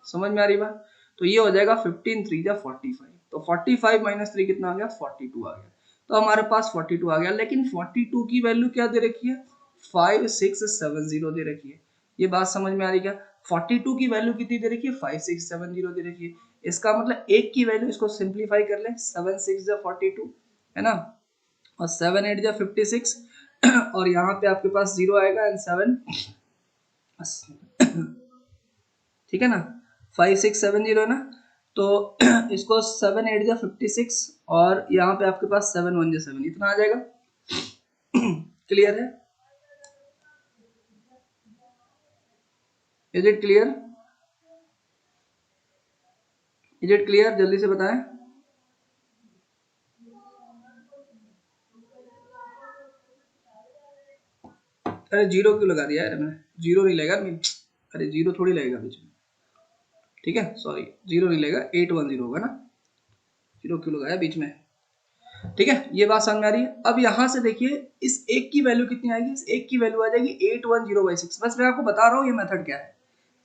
समझ में आ रही बात? तो ये हो जाएगा 15 3 जा 45, तो 45 माइनस 3 कितना आ गया, 42 आ गया। तो हमारे पास 42 आ गया, लेकिन 42 की वैल्यू क्या दे रखी है, 5670 दे रखी है। ये बात समझ में आ रही क्या? 42 की वैल्यू कितनी दे रखी है, 5670 दे रखी है। इसका मतलब एक की वैल्यू, इसको सिंप्लीफाई कर ले, 7 6 जा 42 है ना, और 7 8 जा 56 और यहाँ पे आपके पास 0 आएगा एंड 7 ठीक है ना, 5670 है ना। तो इसको 7 8 जा 56 और यहाँ पे आपके पास 7 1 जा 7, इतना आ जाएगा। क्लियर है? Is it clear? Is it clear? जल्दी से बताएं। अरे जीरो क्यों लगा दिया यार मैंने, जीरो नहीं लगेगा, अरे जीरो थोड़ी लगेगा बीच में, ठीक है, सॉरी जीरो नहीं लगेगा, 810 होगा ना, जीरो क्यों लगाया बीच में, ठीक है। ये बात समझ में आ रही है? अब यहाँ से देखिए इस एक की वैल्यू कितनी आएगी, इस एक की वैल्यू आ जाएगी 8106। बस मैं आपको बता रहा हूँ ये मेथड क्या है,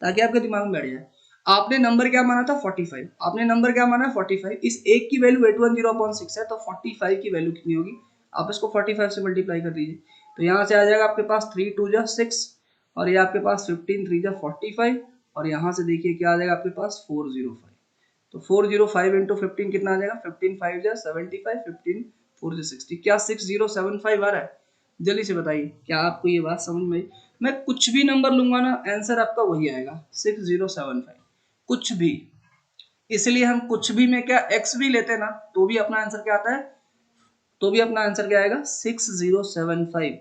ताकि आपके दिमाग में बैठ जाए। आपने नंबर क्या माना था, 45, आपने नंबर क्या माना है 45, इस एक की वैल्यू 810/6 है, तो 45 की वैल्यू कितनी होगी, आप इसको 45 से मल्टीप्लाई कर दीजिए। तो यहाँ से आ जाएगा आपके पास 3 2 जा 6 और ये आपके पास 15 3 जा 45 और यहाँ से देखिए क्या आ जाएगा आपके पास 405। तो 405 इंटू 15 कितना आ जाएगा, 15 5 जा 75, 15 4 जा 60। क्या 6075 आ रहा है? जल्दी से बताइए, क्या आपको ये बात समझ में आई? मैं कुछ भी नंबर लूंगा ना, आंसर आपका वही आएगा 6075, कुछ भी। इसलिए हम कुछ भी में क्या x भी लेते हैं ना, तो भी अपना आंसर क्या आता है, तो भी अपना आंसर क्या आएगा, 6075।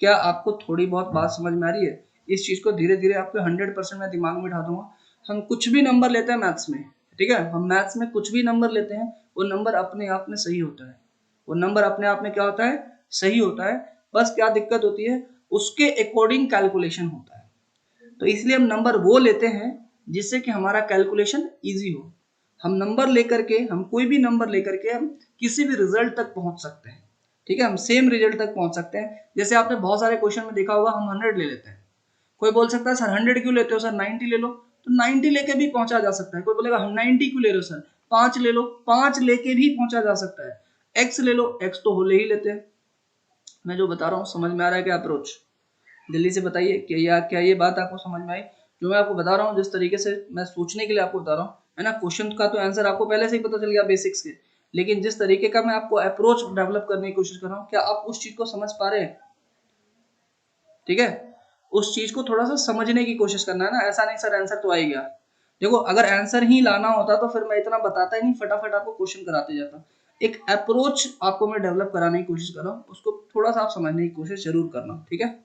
क्या आपको थोड़ी बहुत बात समझ में आ रही है? इस चीज को धीरे धीरे आपके 100% मैं दिमाग में बिठा दूंगा। हम कुछ भी नंबर लेते हैं मैथ्स में, ठीक है, हम मैथ्स में कुछ भी नंबर लेते हैं, वो नंबर अपने आप में सही होता है, वो नंबर अपने आप में क्या होता है, सही होता है। बस क्या दिक्कत होती है, उसके अकॉर्डिंग कैलकुलेशन होता है। तो इसलिए हम नंबर वो लेते हैं जिससे कि हमारा कैलकुलेशन इजी हो। हम नंबर लेकर के, हम कोई भी नंबर लेकर के हम किसी भी रिजल्ट तक पहुंच सकते हैं, ठीक है, हम सेम रिजल्ट तक पहुंच सकते हैं। जैसे आपने बहुत सारे क्वेश्चन में देखा होगा, हम 100 ले लेते हैं, कोई बोल सकता है सर 100 क्यों लेते हो सर, 90 ले लो, तो 90 लेके भी पहुंचा जा सकता है। कोई बोलेगा हम 90 क्यों ले रहे हो सर, 5 ले लो, 5 लेके भी पहुंचा जा सकता है। एक्स ले लो, एक्स तो हो ले ही लेते हैं। मैं जो बता रहा हूँ समझ में आ रहा है क्या अप्रोच? जल्दी से बताइए कि क्या ये बात आपको समझ में आई? जो मैं आपको बता रहा हूँ, जिस तरीके से मैं सोचने के लिए आपको बता रहा हूँ, है ना, क्वेश्चन का तो आंसर आपको पहले से ही पता चल गया बेसिक्स के, लेकिन जिस तरीके का मैं आपको अप्रोच डेवलप करने की कोशिश कर रहा हूँ, क्या आप उस चीज को समझ पा रहे हैं? ठीक है, उस चीज को थोड़ा सा समझने की कोशिश करना है ना, ऐसा नहीं सर आंसर तो आ ही गया। देखो अगर आंसर ही लाना होता तो फिर मैं इतना बताता ही नहीं, फटाफट आपको क्वेश्चन कराते जाता। एक अप्रोच आपको मैं डेवलप कराने की कोशिश कर रहा हूँ, उसको थोड़ा सा आप समझने की कोशिश जरूर करना, ठीक है।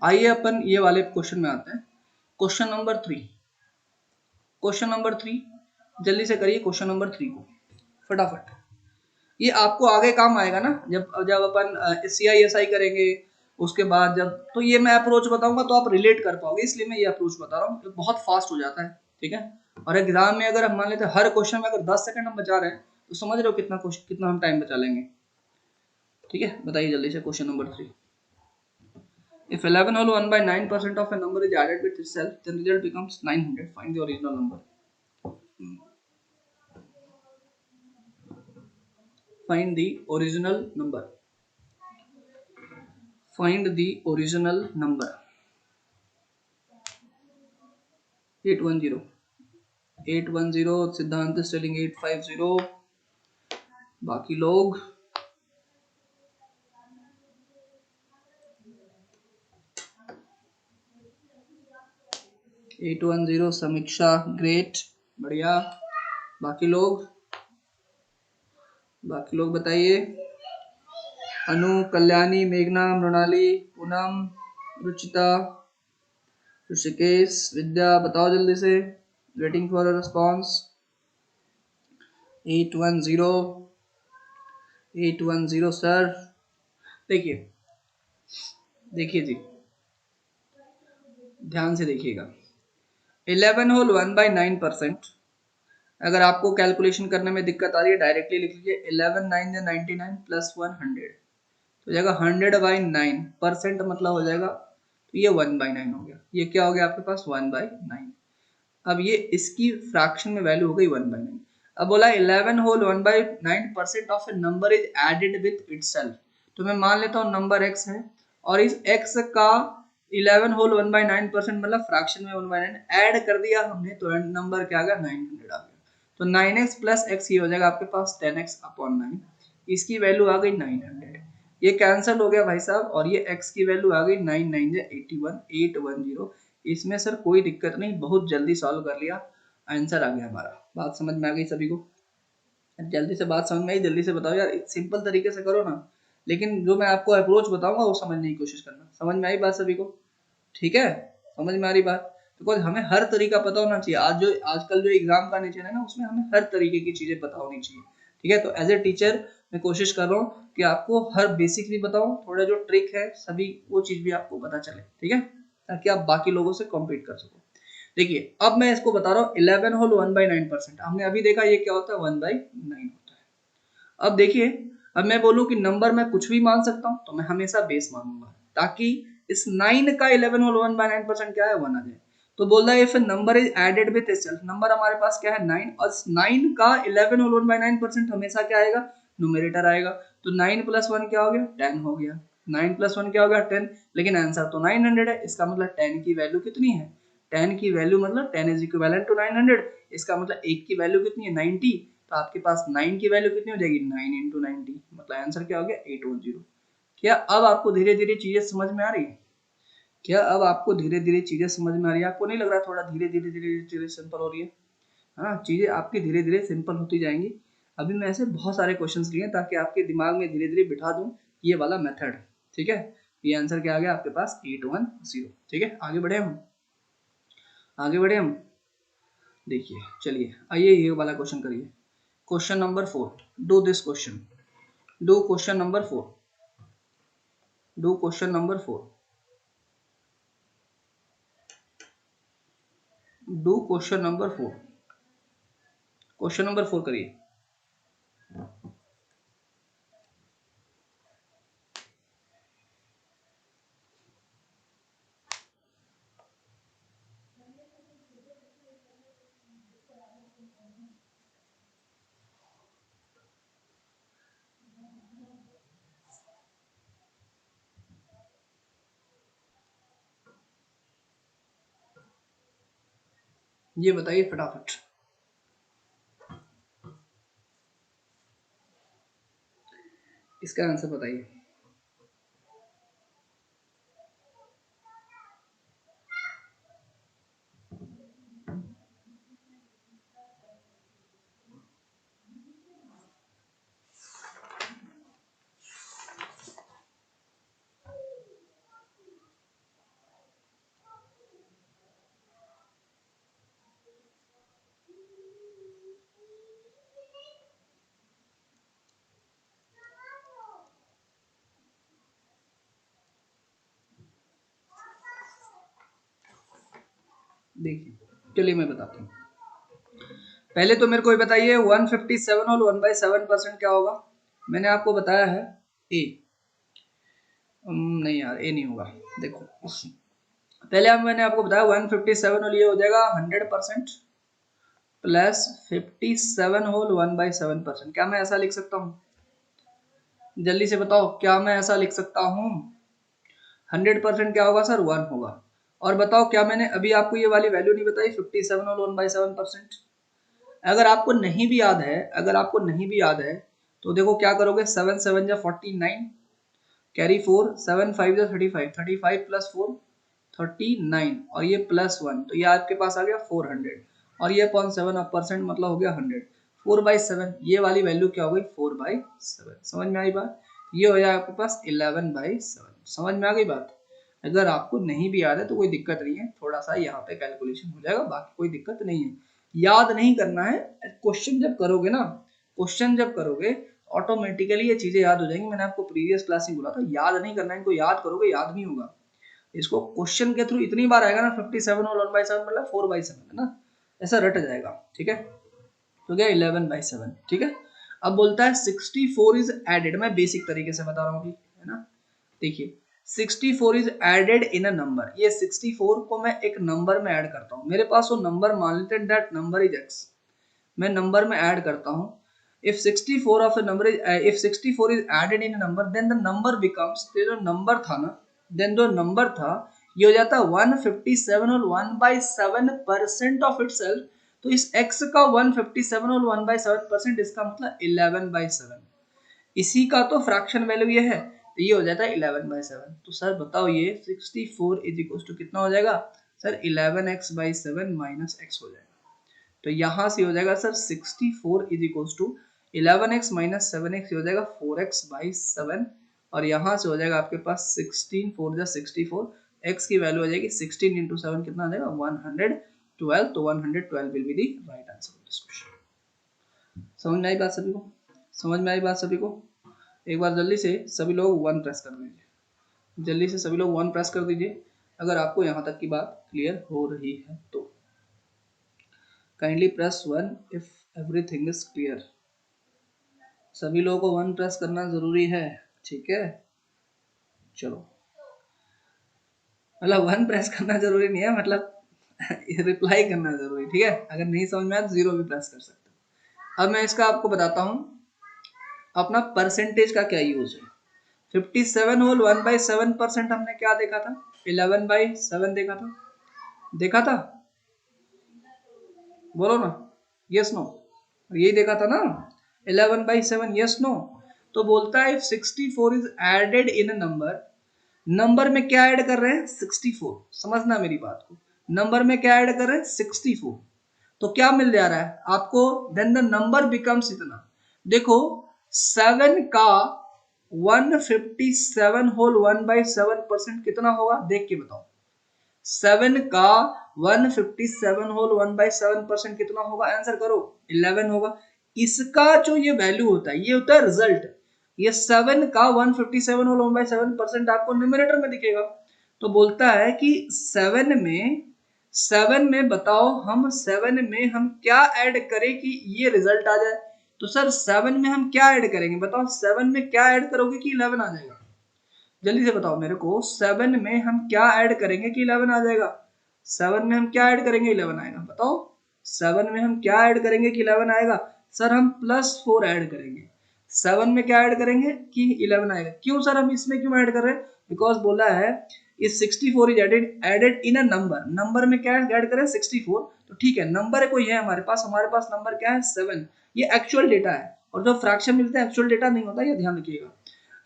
आइए अपन ये वाले क्वेश्चन में आते हैं, क्वेश्चन नंबर 3। क्वेश्चन नंबर 3 जल्दी से करिए, क्वेश्चन नंबर 3 को फटाफट। ये आपको आगे काम आएगा ना, जब जब अपन CISI करेंगे, उसके बाद जब, तो ये मैं अप्रोच बताऊंगा तो आप रिलेट कर पाओगे, इसलिए मैं ये अप्रोच बता रहा हूँ, बहुत फास्ट हो जाता है, ठीक है। और एग्जाम में अगर हम मान लेते हैं हर क्वेश्चन में अगर 10 सेकंड हम बचा रहे हैं, तो समझ रहे हो कितना हम टाइम बचा लेंगे, ठीक है। बताइए जल्दी से question number 3। If 11 whole 1 by 9% of a number is added with itself, then result becomes 900. Find the original number. Find the original number. Find the original number. 810. 810. सिद्धांत is telling 850. बाकी लोग 810. समीक्षा ग्रेट, बढ़िया। बाकी लोग बताइए। अनु, कल्याणी, मेघना, मृणाली, पूनम, रुचिता, ऋषिकेश, विद्या, बताओ जल्दी से, waiting for a response. 810 sir. देखिए जी, ध्यान से देखिएगा। 11 होल 1 by 9%, अगर आपको कैलकुलेशन करने में दिक्कत आ रही है डायरेक्टली लिख लीजिए 11 9 99 प्लस 100, हो जाएगा 100/9 परसेंट मतलब हो जाएगा, तो ये 1/9 हो गया। ये क्या हो गया आपके पास 1/9। अब ये इसकी फ्रैक्शन में वैल्यू हो गई 1/9। अब बोला 11 whole 1/9% of a number is added with itself. तो मैं मान लेता हूँ नंबर x है और इस x का 11 होल 1/9% मतलब फ्रैक्शन में 1/9 ऐड कर दिया हमने, तो नंबर क्या आ गया 900 आ गया। तो 9x प्लस x ये हो जाएगा आपके पास 10x/9। इसकी वैल्यू आ गई 900। ये कैंसिल हो गया भाई साहब, और ये x की वैल्यू आ गई 9 9 81 810। इसमें सर कोई दिक्कत नहीं, बहुत जल्दी सॉल्व कर लिया, आंसर आ गया हमारा। बात समझ में आ गई सभी को? जल्दी से बात समझ में आई, जल्दी से बताओ यार, सिंपल तरीके से करो ना, लेकिन जो मैं आपको अप्रोच बताऊंगा वो समझने की कोशिश करना। समझ में आई बात सभी को? ठीक है, समझ में आ रही बात? बिकॉज हमें हर तरीका पता होना चाहिए। आज जो आजकल जो एग्जाम का नेचर है ना, उसमें हमें हर तरीके की चीजें पता होनी चाहिए। ठीक है, तो एज ए टीचर मैं कोशिश कर रहा हूँ कि आपको हर बेसिक भी बताऊं, थोड़ा जो ट्रिक है सभी वो चीज भी आपको पता चले। ठीक है, ताकि आप बाकी लोगों से कॉम्पीट कर सको। देखिए अब मैं इसको बता रहा हूँ 11 होल 1/9%। हमने अभी देखा ये क्या होता है 1/9 होता है। अब देखिए, अब मैं बोलूं कि नंबर में कुछ भी मान सकता हूँ, तो मैं हमेशा बेस मानूंगा, ताकि इस 9 का 11 होल 1/9% क्या है 1 आ जाए। तो बोल रहा है if number is added with itself, number हमारे पास क्या है 9, और 9 का 11 होल 1/9% हमेशा क्या आएगा न्यूमरेटर आएगा। तो 9 + 1 क्या हो गया 10 हो गया। 9 + 1 क्या हो गया 10, लेकिन आंसर तो 900 है। इसका मतलब 10 की वैल्यू कितनी है, 10 की वैल्यू मतलब 10 इज इक्विवेलेंट टू 900। इसका मतलब 1 की वैल्यू कितनी है 90। तो आपके पास 9 की वैल्यू कितनी हो जाएगी 9 × 90, मतलब आंसर क्या हो गया 810। क्या अब आपको धीरे धीरे चीजें समझ में आ रही है? क्या अब आपको धीरे धीरे चीजें समझ में आ रही है? आपको नहीं लग रहा थोड़ा धीरे धीरे धीरे चीजें सिंपल हो रही है? हाँ, चीजें आपकी धीरे धीरे सिंपल होती जाएंगी। अभी मैं ऐसे बहुत सारे क्वेश्चंस लिए ताकि आपके दिमाग में धीरे धीरे बिठा दूं ये वाला मेथड। ठीक है, ये आंसर क्या आ गया आपके पास 810। ठीक है, आगे बढ़े हम, आगे बढ़े हम। देखिए चलिए आइए ये वाला क्वेश्चन करिए। Question number 4, do this question, do question number 4, do question number 4, do question number 4, question number 4 करिए। ये बताइए फटाफट, इसका आंसर बताइए। देखिए चलिए मैं बताता हूँ। पहले तो मेरे को ये बताइए 157 और 1/7% क्या होगा। मैंने आपको बताया है ए, नहीं यार ए नहीं होगा। देखो पहले अब मैंने आपको बताया 157 और ये हो जाएगा 100% प्लस 57 होल 1/7%। क्या मैं ऐसा लिख सकता हूँ? जल्दी से बताओ, क्या मैं ऐसा लिख सकता हूँ? 100% क्या होगा सर 1 होगा। और बताओ क्या मैंने अभी आपको ये वाली वैल्यू नहीं बताई 57 और 1/7%? अगर आपको नहीं भी याद है, अगर आपको नहीं भी याद है तो देखो क्या करोगे, 7 7 जा 49, कैरी 4, 7 5 जा 35, 35 प्लस 4 39, और ये प्लस 1, तो ये आपके पास आ गया 400, और ये 0.7% मतलब हो गया 100। 4/7 ये वाली वैल्यू क्या हो गई 4/7। समझ में आई बात? ये हो जाएगा आपके पास 11/7। समझ में आ गई बात? अगर आपको नहीं भी याद है तो कोई दिक्कत नहीं है, थोड़ा सा यहाँ पे कैलकुलेशन हो जाएगा, बाकी कोई दिक्कत नहीं है। याद नहीं करना है, क्वेश्चन जब करोगे ना, क्वेश्चन जब करोगे ऑटोमेटिकली ये चीजें याद हो जाएंगी। मैंने आपको प्रीवियस क्लास में बोला था याद नहीं करना है, इनको याद करोगे याद नहीं होगा। इसको क्वेश्चन के थ्रू इतनी बार आएगा ना 57 और 1/7 मतलब 4/7 है ना, ऐसा रट जाएगा। ठीक है, तो क्या 11/7। ठीक है, अब बोलता है 64 इज एडेड। मैं बेसिक तरीके से बता रहा हूँ, है ना। देखिए 64 is added in a number, ये 64 को मैं एक नंबर में ऐड करता हूँ, मेरे पास वो नंबर मान लेते हैं दैट नंबर इज x, मैं नंबर में ऐड करता हूँ। if 64 of a number is if 64 is added in a number then the number becomes, ये जो नंबर था ना, then जो नंबर था ये हो जाता है 157 और 1/7% ऑफ इटसेल्फ। तो इस x का 157 और 1/7%, इसका मतलब 11/7, इसी का तो फ्रैक्शन वैल्यू ये है, तो ये हो जाता है 11/7। तो सर बताओ ये 64 इज इक्वल टू कितना हो जाएगा सर, 11x/7 माइनस x हो जाएगा। तो यहां से हो जाएगा sir 64 is equal to 11x minus 7x हो जाएगा 4x/7, और यहां से हो जाएगा आपके पास 16 4 जा 64, x की वैल्यू हो जाएगी 16 इंटू 7 कितना आ जाएगा 112, तो 112 will be the right answer of this question. समझ में आई बात सभी को, समझ में आई बात सभी को। एक बार जल्दी से सभी लोग 1 प्रेस कर दीजिए, जल्दी से सभी लोग 1 प्रेस कर दीजिए अगर आपको यहां तक की बात क्लियर हो रही है तो। Kindly press 1 if everything is clear. सभी लोगों को 1 प्रेस करना जरूरी है, ठीक है। चलो मतलब 1 प्रेस करना जरूरी नहीं है, मतलब रिप्लाई करना जरूरी, ठीक है। अगर नहीं समझ में आया तो 0 भी प्रेस कर सकते हो। अब मैं इसका आपको बताता हूं अपना परसेंटेज का क्या यूज है। 57 होल 1/7% हमने क्या देखा था, 11/7 देखा था, देखा था, बोलो ना यस नो, यही देखा था ना 11/7, यस नो। तो बोलता है if 64 is added in a number, number में क्या ऐड कर रहे हैं 64, समझना मेरी बात को, नंबर में क्या ऐड कर रहे हैं 64, तो क्या मिल जा रहा है आपको, देन द नंबर बिकम्स इतना। देखो 7 का 157 होल 1/7% कितना होगा, देख के बताओ। 7 का 157 होल 1/7% कितना होगा, आंसर करो 11 होगा। इसका जो ये वैल्यू होता है ये होता है रिजल्ट, ये 7 का 157 होल 1/7% आपको न्यूमरेटर में दिखेगा। तो बोलता है कि 7 में बताओ हम 7 में हम क्या ऐड करें कि ये रिजल्ट आ जाए। तो सर 7 में हम क्या ऐड करेंगे बताओ, 7 में क्या ऐड करोगे कि 11 आ जाएगा, जल्दी से बताओ मेरे को। 7 में हम क्या ऐड करेंगे कि 11 आ जाएगा, 7 में हम क्या ऐड करेंगे 11 आएगा, बताओ 7 में हम क्या ऐड करेंगे कि 11 आएगा। सर हम +4 ऐड करेंगे, 7 में क्या ऐड करेंगे कि 11 आएगा। क्यों सर हम इसमें क्यों ऐड कर रहे हैं, बिकॉज बोला है इस 64 is added in a number, number में क्या ऐड करें 64, तो ठीक है नंबर कोई है हमारे पास नंबर क्या है 7, ये एक्चुअल डेटा है, और जो फ्रैक्शन मिलता है एक्चुअल डेटा नहीं होता, ये ध्यान रखिएगा।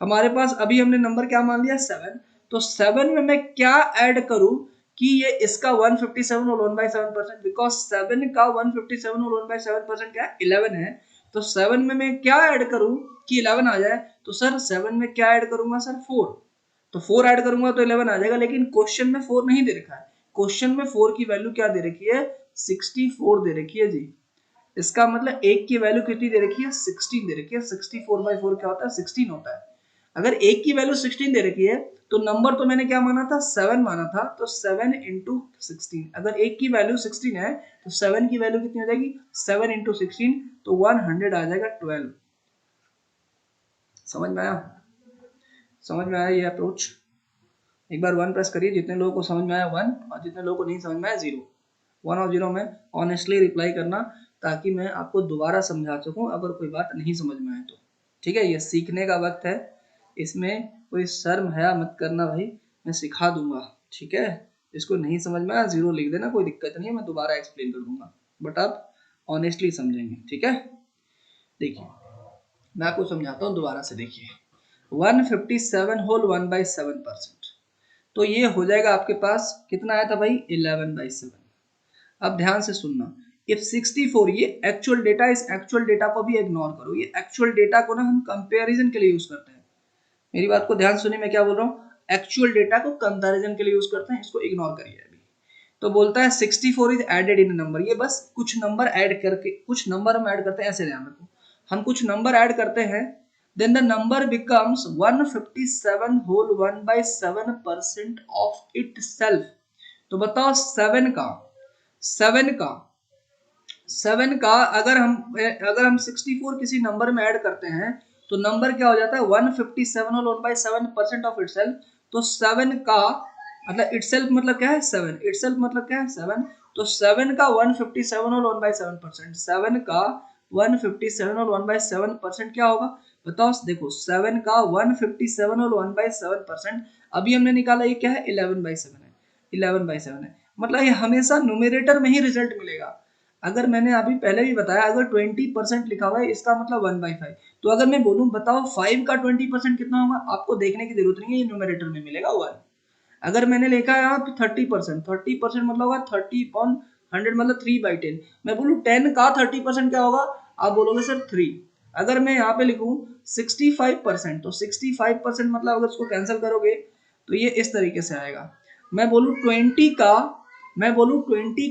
हमारे पास अभी हमने नंबर क्या मान लिया 7, तो 7 में मैं क्या ऐड करूं कि ये इसका 157 और 1/7%, बिकॉज 7 का 157 और 1/7% क्या है 11 है, तो 7 में मैं क्या ऐड करूं कि 11 आ जाए। तो सर 7 में क्या ऐड करूंगा सर 4, तो 4 ऐड करूंगा तो 11 आ जाएगा, लेकिन क्वेश्चन में 4 नहीं दे रखा है, क्वेश्चन में 4 की वैल्यू क्या दे रखी है 64 दे रखी है जी। इसका मतलब एक की वैल्यू कितनी दे रखी है 16 दे रखी है, 64/4 क्या होता है 16 होता है। अगर एक की वैल्यू 16 दे रखी है तो नंबर तो मैंने क्या माना था 7 माना था, तो 7 इंटू 16, अगर एक की वैल्यू 16 है तो 7 की वैल्यू कितनी हो जाएगी 7 इंटू 16, तो 100 आ जाएगा 12। समझ में आया, समझ में आया ये अप्रोच। एक बार 1 प्रेस करिए, जितने लोगों को समझ में आया 1, और जितने लोगों को नहीं समझ में आया 0। 1 और 0 में ऑनेस्टली रिप्लाई करना, ताकि मैं आपको दोबारा समझा सकूं अगर कोई बात नहीं समझ में आए तो, ठीक है। ये सीखने का वक्त है, इसमें कोई शर्म हया मत करना भाई, मैं सिखा दूंगा, ठीक है। इसको नहीं समझ में आया 0 लिख देना, कोई दिक्कत नहीं है, मैं दोबारा एक्सप्लेन कर दूंगा, बट आप ऑनेस्टली समझेंगे, ठीक है। देखिए मैं आपको समझाता हूँ दोबारा से, देखिए 157 होल 1/7%, तो ये हो जाएगा आपके पास कितना आया था भाई 11/7। अब ध्यान से सुनना, इफ 64, ये एक्चुअल डेटा, इस एक्चुअल डेटा को भी इग्नोर करो, ये एक्चुअल डेटा को ना हम कंपैरिजन के लिए यूज करते हैं, मेरी बात को ध्यान सुनिए मैं क्या बोल रहा हूँ, एक्चुअल डेटा को कंपैरिजन के लिए यूज करते हैं, इसको इग्नोर करिए अभी। तो बोलता है 64 इज एडेड इन नंबर, ये बस कुछ नंबर ऐड करके, कुछ नंबर हम ऐड करते हैं, ऐसे ध्यान रखो, हम कुछ नंबर ऐड करते हैं, then the number becomes 157 whole 1/7% of itself। तो बताओ 7 का अगर हम 64 किसी नंबर में ऐड करते हैं तो नंबर क्या हो जाता है 157 होल 1/7% ऑफ इटसेल्फ। तो 7 का मतलब इटसेल्फ मतलब क्या है 7, इटसेल्फ मतलब क्या है 7। तो 7 का 157 होल 1/7%, 7 का 157 होल 1/7% क्या होगा बताओ। देखो 7 का 157 होल 1/7%, अभी हमने निकाला ये क्या है 11/7 है, 11/7 है। मतलब ये हमेशा न्यूमरेटर में ही रिजल्ट मिलेगा। अगर मैंने अभी पहले भी बताया अगर 20% लिखा हुआ है इसका मतलब 1/5। तो अगर मैं बोलूं बताओ 5 का 20% कितना होगा, आपको देखने की जरूरत नहीं है, ये न्यूमरेटर में मिलेगा 1। अगर मैंने लिखा है आप 30%, 30% मतलब होगा 30/100 मतलब 3/10। मैं बोलूं 10 का 30% क्या होगा, आप बोलोगे सर 3। अगर मैं यहाँ पे लिखूं 65%, तो 65% मतलब अगर इसको कैंसिल करोगे तो ये इस तरीके से आएगा। मैं बोलूं 20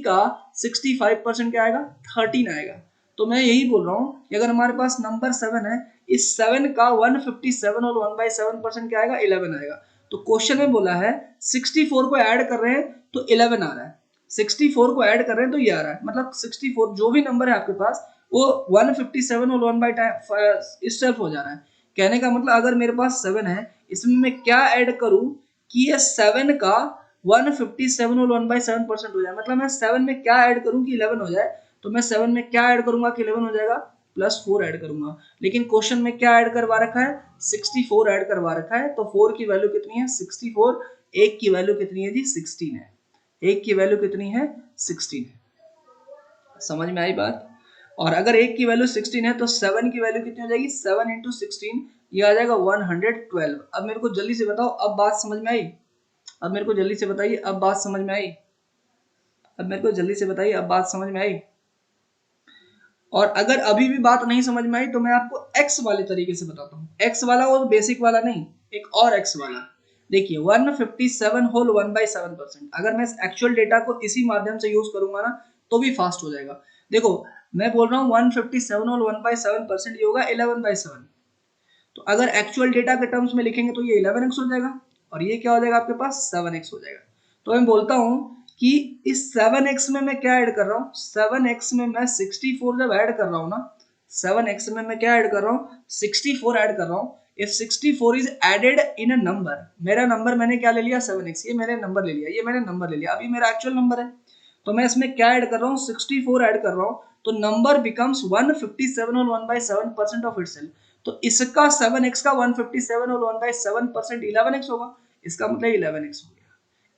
का 65% क्या आएगा 13 आएगा। तो मैं यही बोल रहा हूँ कि अगर हमारे पास नंबर 7 है, इस 7 का 157 और 1/7% क्या आएगा 11 आएगा। तो क्वेश्चन में बोला है 64 को ऐड कर रहे हैं तो 11 आ रहा है, 64 को ऐड कर रहे हैं तो ये आ रहा है। मतलब 64 जो भी नंबर है आपके पास वो 157 और 1/5 इस सेल्फ हो जा रहा है। कहने का मतलब अगर मेरे पास 7 है, इसमें मैं क्या ऐड करूं कि ये 7 का 157 और 1/7% हो जाए। मतलब मैं 7 में क्या ऐड करूं कि 11 हो जाए। तो मैं 7 में क्या ऐड करूंगा कि 11 हो जाएगा, +4 ऐड करूंगा। लेकिन क्वेश्चन में क्या ऐड करवा रखा है 64 ऐड करवा रखा है। तो 4 की वैल्यू कितनी है 64, 1 की वैल्यू कितनी है जी 16 है, 1 की वैल्यू कितनी है 16 है। समझ में आई बात। और अगर 1 की वैल्यू 16 है तो 7 की वैल्यू कितनी हो जाएगी 7 इंटू 16, ये आ जाएगा 112। अब मेरे को जल्दी से बताओ अब बात समझ में आई, अब मेरे को जल्दी से बताइए अब बात समझ में आई, अब मेरे को जल्दी से बताइए अब बात समझ में आई। और अगर अभी भी बात नहीं समझ में आई तो मैं आपको एक्स वाले तरीके से बताता हूँ। एक्स वाला वो बेसिक वाला नहीं, एक और एक्स वाला। देखिए 157 होल 1/7%, अगर मैं एक्चुअल डेटा को इसी माध्यम से यूज करूंगा ना तो भी फास्ट हो जाएगा। देखो मैं बोल रहा हूँ 157 होल 1/7% ये होगा 11/7। तो अगर एक्चुअल डेटा के टर्म्स में लिखेंगे तो ये 11x हो जाएगा और ये क्या हो जाएगा आपके पास 7x हो जाएगा। तो मैं बोलता हूं कि इस 7x में मैं क्या ऐड कर रहा हूं, 7x में मैं 64 जब ऐड कर रहा हूं ना, 7x में मैं क्या ऐड कर रहा हूं 64 ऐड कर रहा हूं। If 64 is added in a number, मेरा नंबर मैंने क्या ले लिया 7x, ये मैंने नंबर ले लिया, ये मैंने नंबर ले लिया, अभी मेरा एक्चुअल नंबर है। तो मैं इसमें क्या ऐड कर रहा हूँ 64 ऐड कर रहा हूँ। तो नंबर बिकम्स 157 और 1/7% ऑफ इटसेल्फ। तो इसका 7x का 157 और 1/7% 11x होगा, इसका मतलब 11x हो गया।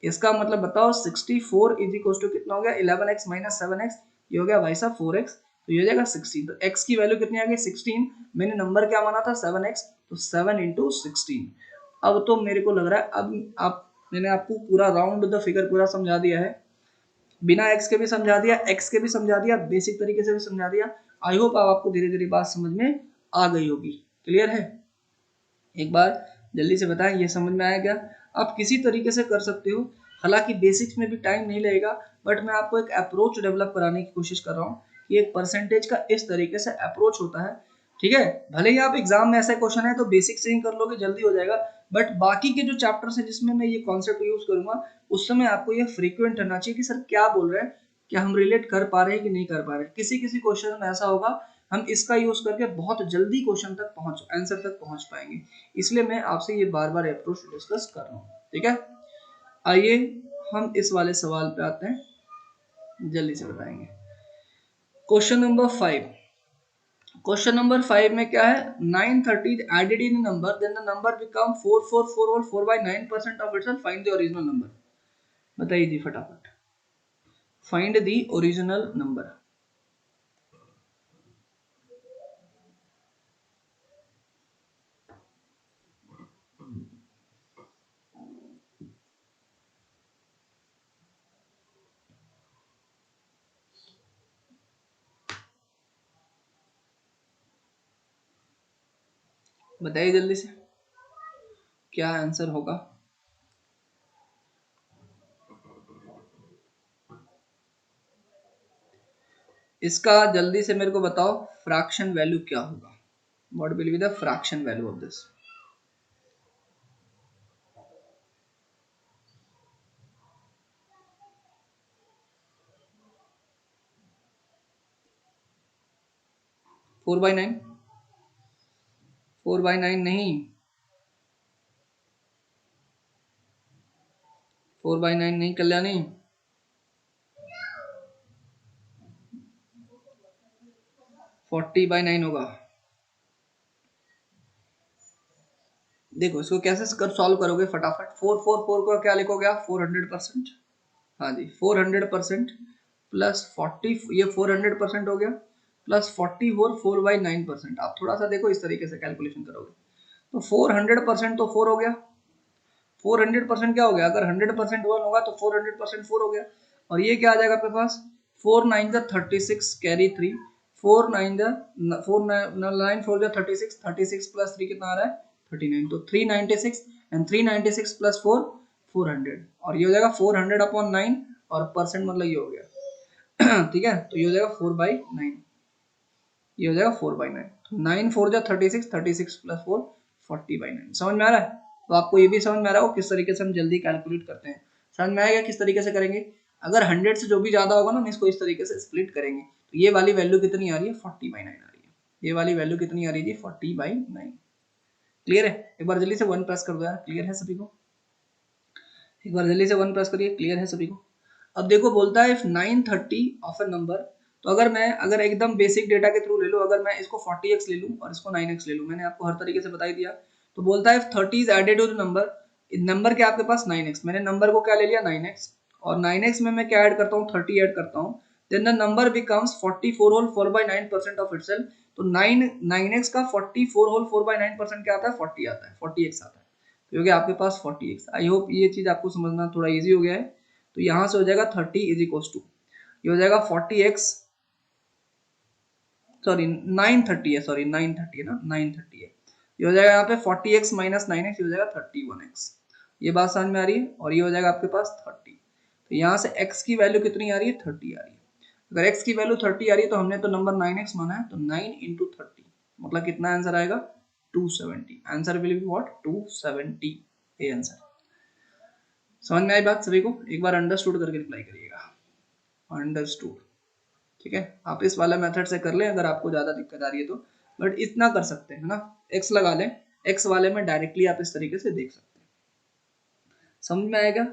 इसका मतलब बताओ 64 इज इक्वल टू कितना हो गया 11x माइनस 7x, ये हो गया भाई साहब 4x, तो ये हो जाएगा 16। तो x की वैल्यू कितनी आ गई 16, मैंने नंबर क्या माना था 7x, तो 7 इंटू 16। अब तो मेरे को लग रहा है अब आप मैंने आपको पूरा राउंड द फिगर पूरा समझा दिया है, बिना x के भी समझा दिया, x के भी समझा दिया, बेसिक तरीके से भी समझा दिया। आई होप अब आपको धीरे धीरे बात समझ में आ गई होगी। क्लियर है, एक बार जल्दी से बताएं ये समझ में आया क्या। आप किसी तरीके से कर सकते हो, हालांकि बेसिक्स में भी टाइम नहीं लगेगा, बट मैं आपको एक अप्रोच डेवलप कराने की कोशिश कर रहा हूँ कि एक परसेंटेज का इस तरीके से अप्रोच होता है। ठीक है, भले ही आप एग्जाम में ऐसा क्वेश्चन है तो बेसिक से ही कर लोगे जल्दी हो जाएगा, बट बाकी के जो चैप्टर्स है जिसमें मैं ये कॉन्सेप्ट यूज करूंगा उस समय आपको ये फ्रीक्वेंट रहना चाहिए कि सर क्या बोल रहे हैं, क्या हम रिलेट कर पा रहे हैं कि नहीं कर पा रहे। किसी किसी क्वेश्चन में ऐसा होगा हम इसका यूज करके बहुत जल्दी क्वेश्चन तक पहुंच आंसर तक पहुंच पाएंगे। इसलिए मैं आपसे ये बार बार अप्रोच डिस्कस कर रहा हूँ। ठीक है, आइए हम इस वाले सवाल पे आते हैं, जल्दी से बताएंगे। क्वेश्चन नंबर 5, क्वेश्चन नंबर 5 में क्या है 930 added in number then the number become 444 और 4/9% of itself, find the original number. बताइए जी फटाफट, फाइंड द ओरिजिनल नंबर। बताइए जल्दी से क्या आंसर होगा। इसका जल्दी से मेरे को बताओ फ्रैक्शन वैल्यू क्या होगा, what will be the fraction value of this. 4/9, 4/9 नहीं, 4/9 नहीं कल्याणी, 40/9 होगा। देखो इसको कैसे कर सॉल्व करोगे फटाफट। 444 को क्या लिखोगे आप, 400%। हाँ जी 400% प्लस 40, ये 400% हो गया, प्लस 44 4/9%। आप थोड़ा सा देखो इस तरीके से कैलकुलेशन करोगे तो 400% तो 4 हो गया, 400% क्या हो गया, अगर 100% 1 होगा तो 400% 4 हो गया। और ये क्या आ जाएगा आपके पास, 4 9 जा 36 कैरी 3, 4 9 जा 4 9 4 जा 36, 36 प्लस 3 कितना आ रहा है 39, तो 396 एंड 396 प्लस 4 400, और ये हो जाएगा 400/9 और परसेंट मतलब ये हो गया ठीक है, तो ये हो जाएगा 4/9, ये हो जाएगा 4/9, 9 4 जा 36, 36 प्लस 4 40/9। समझ में आ रहा है, तो आपको ये भी समझ में आ रहा हो किस तरीके से हम जल्दी कैलकुलेट करते हैं। समझ में आएगा किस तरीके से करेंगे, अगर 100 से जो भी ज्यादा होगा ना हम इसको इस तरीके से स्प्लिट करेंगे, तो ये वाली वैल्यू कितनी आ रही है 40/9 आ रही है, ये वाली वैल्यू कितनी आ रही है जी 40/9। क्लियर है, एक बार जल्दी से 1 प्रेस कर दो यार, क्लियर है सभी को, एक बार जल्दी से 1 प्रेस करिए, क्लियर है सभी को। अब देखो बोलता है इफ 930 ऑफ अ नंबर, तो अगर एकदम बेसिक डेटा के थ्रू ले लो, अगर मैं इसको 40x ले लूं और इसको 9x ले लूं, मैंने आपको हर तरीके से बता ही दिया, तो बोलता है if 30 is added to the number, number क्या आपके पास 9x, मैंने नंबर को क्या ले लिया 9x, और 9x में मैं क्या ऐड करता हूँ 30 ऐड करता हूँ, then the number becomes 44 whole 4/9% of itself. तो 9x का 44 होल 4/9% क्या आता है 40 आता है, 40x आता है, तो हो गया आपके पास 40x। आई होप ये चीज आपको समझना थोड़ा इजी हो गया है। तो यहां से हो जाएगा 30 इज इक्वल टू, ये हो जाएगा 40x, सॉरी 930 है, सॉरी 930 है ना, 930 है, ये हो जाएगा यहाँ पे 40x माइनस 9x, ये हो जाएगा 31x। ये बात समझ में आ रही है, और ये हो जाएगा आपके पास 30। तो यहाँ से x की वैल्यू कितनी आ रही है 30 आ रही है, अगर x की वैल्यू 30 आ रही है तो हमने तो नंबर 9x माना है, तो 9 इंटू 30 मतलब कितना आंसर आएगा 270, आंसर विल बी व्हाट 270, ये आंसर। समझ में आई बात सभी को, एक बार अंडरस्टूड करके रिप्लाई करिएगा, अंडरस्टूड। ठीक है, आप इस वाला मेथड से कर लें अगर आपको ज्यादा दिक्कत आ रही है तो, बट इतना कर सकते हैं ना, एक्स लगा लें, एक्स वाले में डायरेक्टली आप इस तरीके से देख सकते हैं। समझ में आएगा,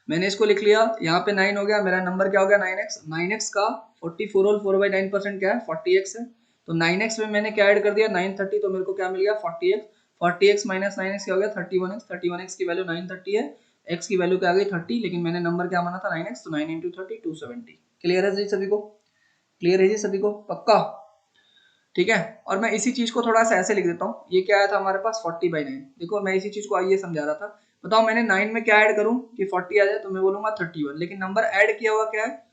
मैंने इसको लिख लिया, यहाँ पे 9 हो गया, मेरा नंबर क्या हो गया 9x, 9x का 44 होल 4/9% क्या है 40x है, तो 9x में मैंने क्या ऐड कर दिया 930, तो मेरे को क्या मिल गया 40x, 40x माइनस 9x क्या हो गया 31x, 31x की वैल्यू 930 है, x की वैल्यू क्या आ गई 30, लेकिन मैंने नंबर क्या माना था 9x, तो 9 इंटू 30 270। क्लियर है जी सभी को, क्लियर है जी सभी को पक्का, ठीक है। और मैं इसी चीज को थोड़ा सा ऐसे लिख देता हूँ, ये क्या आया था हमारे पास 40/9, देखो मैं इसी चीज को आइए समझा रहा था, बताओ मैंने 9 में क्या ऐड करूं कि 40 आ जाए, तो मैं बोलूंगा 31, लेकिन नंबर ऐड किया हुआ क्या है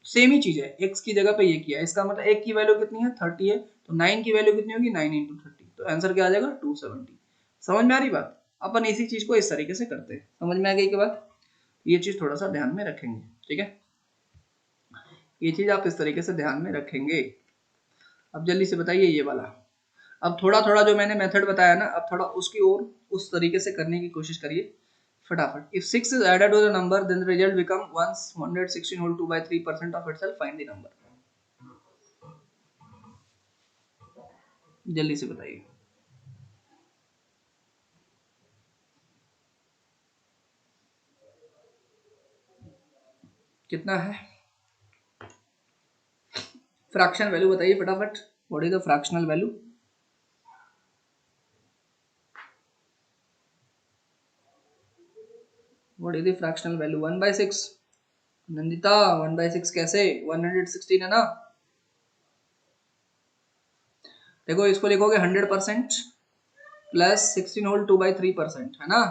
सेम ही चीज है, x की जगह पे ये किया है, इसका मतलब एक की वैल्यू कितनी है 30 है, तो 9 की वैल्यू कितनी होगी 9 इंटू 30, तो आंसर क्या आ जाएगा 270। समझ में आ रही बात, अपन इसी चीज को इस तरीके से करते हैं, समझ में आ गई की बात, ये चीज थोड़ा सा ध्यान में रखेंगे, ठीक है, ये चीज आप इस तरीके से ध्यान में रखेंगे। अब जल्दी से बताइए ये वाला, अब थोड़ा थोड़ा जो मैंने मेथड बताया ना, अब थोड़ा उसकी ओर उस तरीके से करने की कोशिश करिए फटाफट। If 6 is added to the number then the result become 116 whole 2/3% of itself, find the number। जल्दी से बताइए कितना है, फ्रैक्शन वैल्यू बताइए फटाफट, what is the fractional value, what is the fractional value 1/6। Nandita 1/6 कैसे, 116 है ना, देखो इसको लिखोगे 100% प्लस 16 होल 2/3% है ना,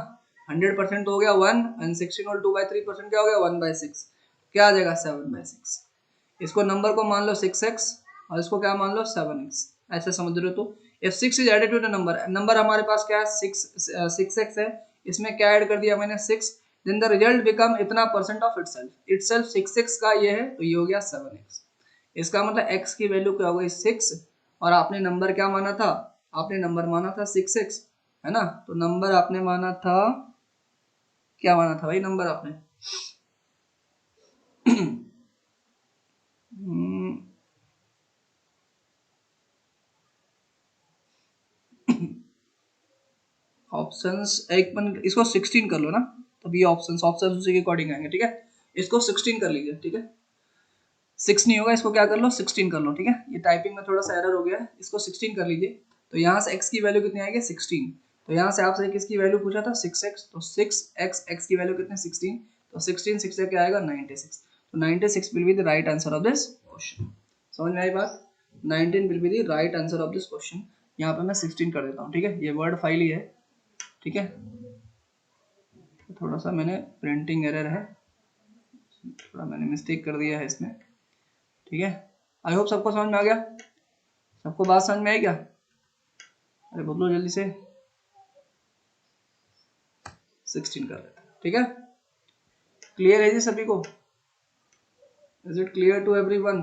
100% तो हो गया 1 एंड 16 होल 2/3% क्या हो गया 1/6, क्या आ जाएगा 7/6। इसको नंबर को मान लो 6x और इसको क्या मान लो 7x, ऐसे समझ रहे हो। तो if 6 is added to the number, number हमारे पास क्या है 6x है, इसमें क्या ऐड कर दिया मैंने 6, then the result become इतना परसेंट ऑफ इटसेल्फ 6x का ये है, तो ये हो गया 7x, इसका मतलब x की वैल्यू क्या हो गई 6, और आपने नंबर क्या माना था, आपने नंबर माना था 6x है ना, तो नंबर आपने माना था, क्या माना था भाई नंबर आपने ऑप्शंस एक बन, इसको 16 कर लो ना, तब ये ऑप्शंस उसी के अकॉर्डिंग आएंगे, ठीक है। इसको 16 कर लीजिए, ठीक है। 6 नहीं होगा, इसको क्या कर लो 16 कर लो, ठीक है। ये टाइपिंग में थोड़ा सा एरर हो गया है, इसको 16 कर लीजिए। तो यहाँ से x की वैल्यू कितनी आएगी 16। तो यहाँ से आपसे किसकी वैल्यू पूछा था 6x, तो 6x, x की वैल्यू कितनी 16, तो 16 6 से क्या आएगा 96। तो 96 will be the right answer of this question. समझ में आई बात, 19 will be the right answer of this question. यहाँ पे मैं 16 कर देता हूँ, ठीक है। ये वर्ड फाइल ही है, ठीक है। थोड़ा सा मैंने प्रिंटिंग एरर है, थोड़ा मैंने मिस्टेक कर दिया है इसमें, ठीक है। आई होप सबको समझ में आ गया, सबको बात समझ में आई क्या? अरे बोलो जल्दी से। 16 कर लेते हैं, ठीक है। क्लियर है जी सभी को? Is it clear to everyone?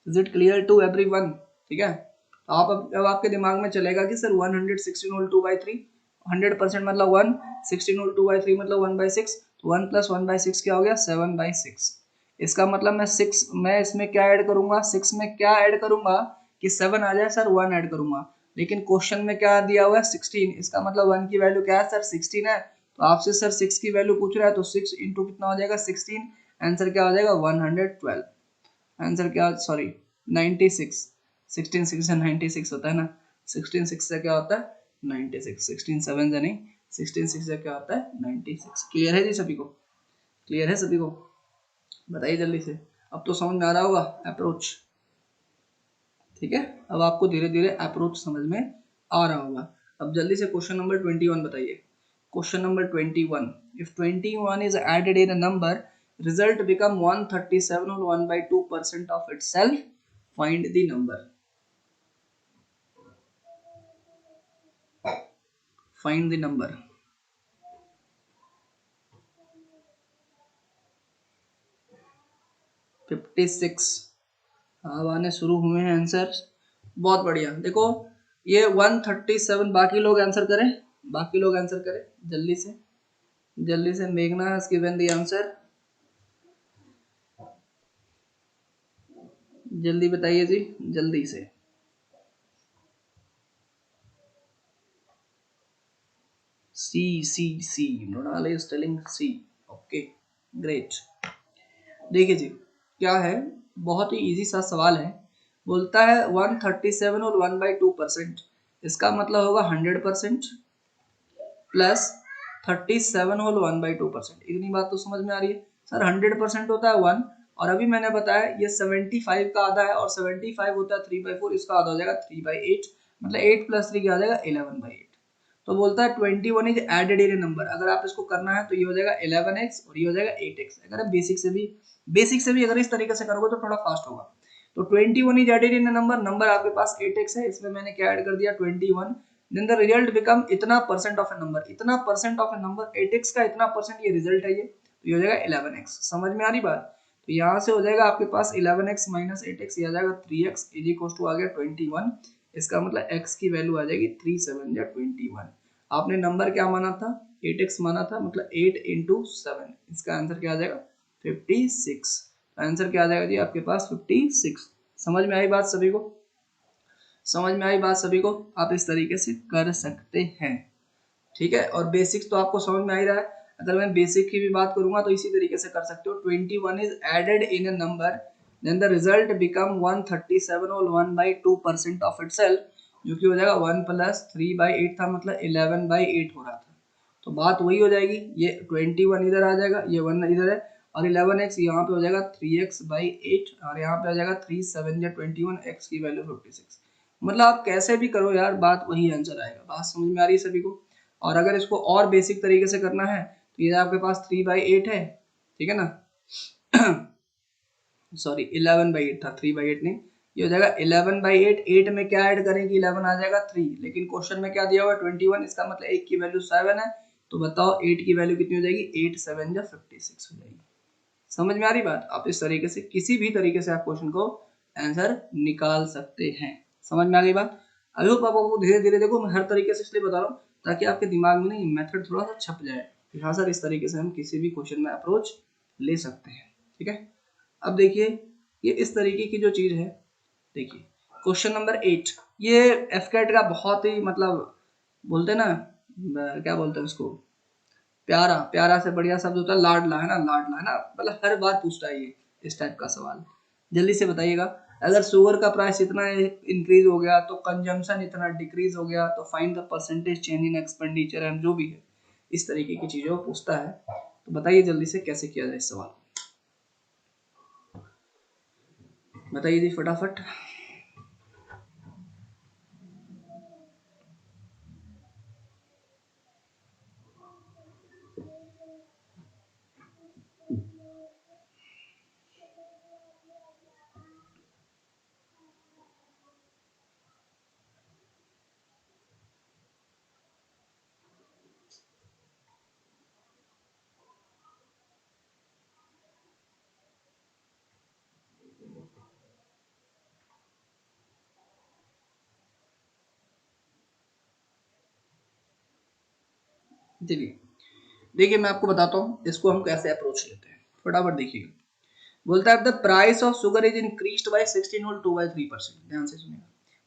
Is it clear to everyone? ठीक है। तो आप अब आपके दिमाग में चलेगा कि सर 116 होल 2/3, 100% मतलब 1, 16 होल 2/3 मतलब 1/6, तो 1 + 1/6 क्या हो गया 7/6। इसका मतलब मैं इसमें क्या ऐड करूंगा, 6 में क्या ऐड करूंगा कि 7 आ जाए, सर 1 ऐड करूंगा। लेकिन क्वेश्चन में क्या दिया हुआ है 16, इसका मतलब 1 की वैल्यू क्या है सर 16 है। तो आपसे सर 6 की वैल्यू पूछ रहा है, तो 6 इंटू कितना हो जाएगा 16, आंसर क्या हो जाएगा 112। आंसर क्या, सॉरी 96, 16 6 से 96 होता है ना, 16 6 से क्या होता है 96, 16 7 से नहीं, 16 6 से क्या होता है 96। क्लियर है जी सभी को? क्लियर है सभी को? बताइए जल्दी से। अब तो समझ में आ रहा होगा अप्रोच, ठीक है। अब आपको धीरे धीरे अप्रोच समझ में आ रहा होगा। अब जल्दी से क्वेश्चन नंबर 21 बताइए। Question number 21, if 21 is added in a number, result become 137 or 1/2% of itself, find the number। find the number। 56 अब आने शुरू हुए हैं आंसर, बहुत बढ़िया। देखो ये 137, बाकी लोग आंसर करें, बाकी लोग आंसर करें जल्दी से, जल्दी से। मेघना has given the answer, जल्दी बताइए जी जल्दी से। C Mronal is telling C, okay great. देखिए जी क्या है, बहुत ही इजी सा सवाल है। बोलता है 137 और 1/2%, इसका मतलब होगा 100% प्लस 37 होल 1/2%। इतनी बात तो समझ में आ रही है। सर 100% होता है 1, और अभी मैंने बताया ये 75 का आधा है, और 75 होता है 3/4, इसका आधा हो जाएगा 3/8, मतलब 8 + 3 क्या हो जाएगा 11/8। तो बोलता है 21 इज एडेड इन नंबर, अगर आप इसको करना है तो ये हो जाएगा 11x और ये हो जाएगा 8x। अगर आप बेसिक से भी अगर इस तरीके से करोगे तो थोड़ा फास्ट होगा। तो 21 is added in number, number आपके पास 8x है, इसमें मैंने क्या ऐड कर दिया 21, देन द रिजल्ट बिकम इतना परसेंट ऑफ ए नंबर, इतना percent of a number 8x का इतना परसेंट ये रिजल्ट है, ये तो ये हो जाएगा 11x। समझ में आ रही बात? तो यहाँ से हो जाएगा आपके पास 11x - 8x, ये आ जाएगा 3x इज इक्वल टू आ गया 21। इसका मतलब x की वैल्यू आ जाएगी 3 7 या 21। आपने नंबर क्या माना था 8x माना था, मतलब 8 × 7, इसका आंसर क्या आ जाएगा 56। आंसर क्या आ जाएगा जी आपके पास 56। समझ में आई बात सभी को? समझ में आई बात सभी को? आप इस तरीके से कर सकते हैं, ठीक है। और बेसिक्स तो आपको समझ में आ ही रहा है। अगर मैं बेसिक की भी बात करूंगा तो इसी तरीके से कर सकते हो। 21 is added in a number, then the result become 137 और 1/2% ऑफ इटसेल्फ, जो कि हो जाएगा 1 + 3/8 था, मतलब 11/8 हो रहा था। तो बात वही हो जाएगी, ये 21 इधर आ जाएगा, ये 1 इधर है, और 11x यहाँ पे हो जाएगा 3x/8, और यहाँ पे आ जाएगा 3 7 या 21, x की वैल्यू 56। मतलब आप कैसे भी करो यार, बात वही आंसर आएगा। बात समझ में आ रही है सभी को? और अगर इसको और बेसिक तरीके से करना है तो ये आपके पास 3/8 है, ठीक है ना सॉरी 11/8 था, 3/8 नहीं। ये हो जाएगा 11/8, 8 में क्या ऐड करें कि 11 आ जाएगा 3, लेकिन क्वेश्चन में क्या दिया हुआ है 21, इसका मतलब 1 की वैल्यू 7 है। तो बताओ 8 की वैल्यू कितनी हो जाएगी, 8 7 या 56 हो जाएगी। समझ में आ रही बात? आप इस तरीके से किसी भी तरीके से आप क्वेश्चन को आंसर निकाल सकते हैं। समझ में आ गई बात? आई होप आपको धीरे धीरे, देखो मैं हर तरीके से इसलिए बता रहा हूँ ताकि आपके दिमाग में ना ये मेथड थोड़ा सा छप जाए कि हाँ सर इस तरीके से हम किसी भी क्वेश्चन में अप्रोच ले सकते हैं, ठीक है। अब देखिए ये इस तरीके की जो चीज है, देखिए क्वेश्चन नंबर 8, ये एफकेट का बहुत ही मतलब बोलते ना, क्या बोलते हैं उसको, प्यारा, प्यारा से बढ़िया शब्द होता है लाडला, है ना, लाडला, है ना, मतलब हर बार पूछता है ये इस टाइप का सवाल। जल्दी से बताइएगा, अगर शुगर का प्राइस इतना इंक्रीज हो गया तो कंजम्पशन इतना डिक्रीज हो गया, तो find the percentage change in expenditure and जो भी है इस तरीके की चीजों को पूछता है। तो बताइए जल्दी से कैसे किया जाए इस सवाल, बताइए जी फटाफट। देखिए, देखिए मैं आपको बताता हूँ इसको हम कैसे अप्रोच लेते हैं, फटाफट देखिएगा। बोलता है the price of sugar is increased by 16 whole 2/3%। ध्यान से सुनिएगा,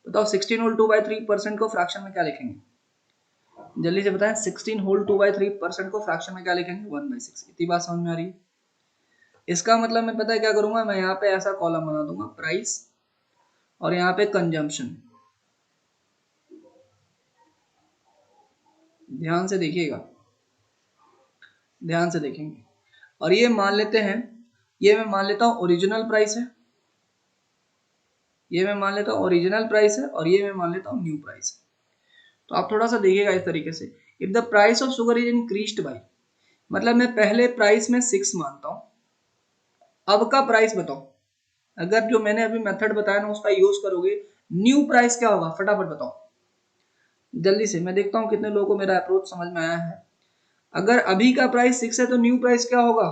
बताओ 16 होल 2/3% को फ्रैक्शन में क्या लिखेंगे, जल्दी से बताएं। 16 होल 2/3% को फ्रैक्शन में क्या लिखेंगे, 1/6। इतनी बात समझ में आ रही है। इसका मतलब मैं पता है क्या करूंगा, मैं यहाँ पे ऐसा कॉलम बना दूंगा प्राइस और यहाँ पे कंजम्पशन। ध्यान से देखिएगा, ध्यान से देखेंगे, और ये मान लेते हैं, ये मैं मान लेता हूँ ओरिजिनल प्राइस है, ये मैं मान लेता हूँ ओरिजिनल प्राइस है, और ये मैं मान लेता हूँ न्यू प्राइस है। तो आप थोड़ा सा देखिएगा इस तरीके से, if the price of sugar is increased by, मतलब मैं पहले प्राइस में 6 मानता हूँ, अब का प्राइस बताओ, अगर जो मैंने अभी मेथड बताया ना उसका यूज करोगे, न्यू प्राइस क्या होगा, फटाफट बताओ जल्दी से, मैं देखता हूँ कितने लोगों को मेरा अप्रोच समझ में आया है। अगर अभी का प्राइस 6 है तो न्यू प्राइस क्या होगा,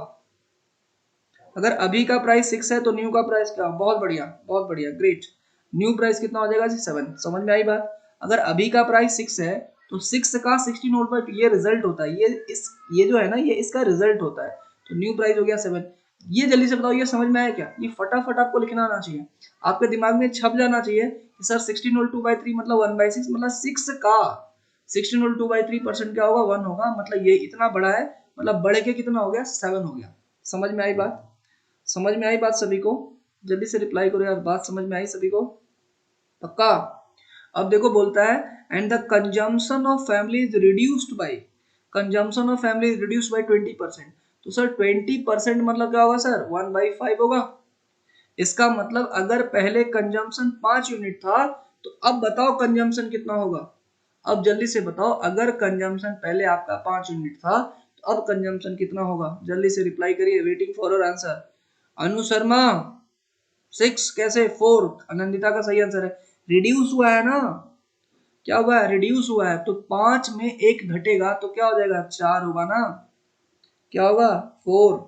अगर अभी का प्राइस 6 है तो न्यू का प्राइस क्या, बहुत बढ़िया, बहुत बढ़िया, ग्रेट। न्यू प्राइस कितना हो जाएगा जी, 7। समझ में आई बात। अगर अभी का प्राइस 6 है तो 6 का 16 होल पर ये रिजल्ट होता है, ये जो है ना, ये इसका रिजल्ट होता है, तो न्यू प्राइस हो गया 7। ये जल्दी से बताओ, ये समझ में आया क्या, ये फटाफट आपको लिखना आना चाहिए, आपके दिमाग में छप जाना चाहिए कि सर 16 होल 2/3 मतलब 1/6, मतलब 6 का 16 होल 2/3% क्या होगा, 1 होगा, मतलब ये इतना बड़ा है, मतलब बढ़ के कितना हो गया, 7 हो गया। समझ में आई बात, समझ में आई बात सभी को, जल्दी से रिप्लाई करो यार, बात समझ में आई सभी को, पक्का। अब देखो बोलता है and the consumption of family is reduced by, consumption of family is reduced by 20%। तो सर 20% मतलब क्या होगा सर, 1/5 होगा। इसका मतलब अगर पहले कंजम्पशन 5 यूनिट था तो अब बताओ कंजम्पशन कितना होगा, अब जल्दी से बताओ, अगर कंजम्पशन पहले आपका 5 यूनिट था तो अब कंजम्पशन कितना होगा, जल्दी से रिप्लाई करिए, वेटिंग फॉर योर आंसर। अनु शर्मा 6 कैसे, 4, अनंदिता का सही आंसर है, रिड्यूस हुआ है ना, क्या हुआ है, रिड्यूस हुआ है, तो 5 में 1 घटेगा तो क्या हो जाएगा, 4 होगा ना, क्या होगा, 4।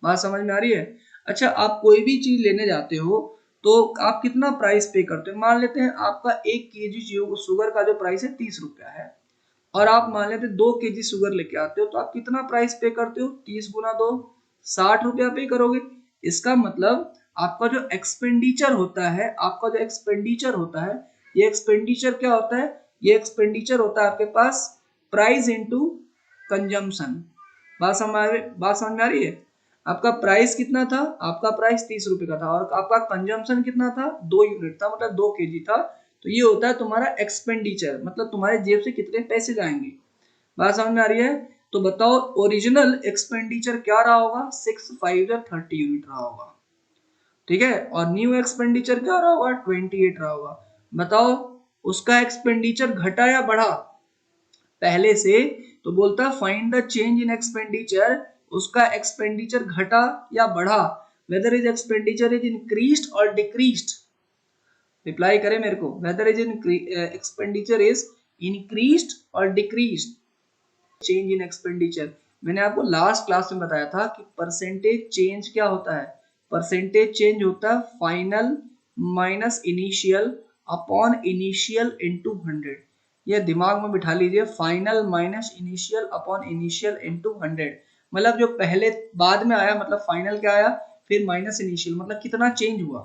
बात समझ में आ रही है। अच्छा, आप कोई भी चीज लेने जाते हो तो आप कितना प्राइस पे करते हो, मान लेते हैं आपका 1 kg शुगर का जो प्राइस है 30 रुपया है, और आप मान लेते 2 kg शुगर लेके आते हो, तो आप कितना प्राइस पे करते हो, 30 गुना 2, 60 रुपया पे करोगे। इसका मतलब आपका जो एक्सपेंडिचर होता है, आपका जो एक्सपेंडिचर होता है, ये एक्सपेंडिचर क्या होता है, ये एक्सपेंडिचर होता है आपके पास प्राइस इनटू कंजम्पशन। बात समझ में आ रही है। आपका प्राइस कितना था, आपका प्राइस 30 रुपए का था, और आपका कंजम्पशन कितना था, 2 यूनिट था, मतलब 2 kg था, तो ये होता है तुम्हारा एक्सपेंडिचर, मतलब तुम्हारे जेब से कितने पैसे जाएंगे। बात समझ में आ रही है। तो बताओ ओरिजिनल एक्सपेंडिचर क्या रहा होगा, 6 5 या 30 यूनिट रहा होगा, ठीक है, और न्यू एक्सपेंडिचर क्या रहा होगा, 28 रहा होगा। बताओ उसका एक्सपेंडिचर घटा या बढ़ा पहले से, तो बोलता find the change in expenditure, उसका एक्सपेंडिचर घटा या बढ़ा, whether is expenditure is increased और डिक्रीज्ड, रिप्लाई करें मेरे को, whether is expenditure is increased और डिक्रीज्ड, चेंज इन एक्सपेंडिचर। मैंने आपको लास्ट क्लास में बताया था कि परसेंटेज चेंज क्या होता है, परसेंटेज चेंज होता है final minus initial upon initial into 100। ये दिमाग में बिठा लीजिए, final minus initial upon initial into 100, मतलब जो पहले बाद में आया मतलब फाइनल क्या आया, फिर माइनस इनिशियल मतलब कितना चेंज हुआ।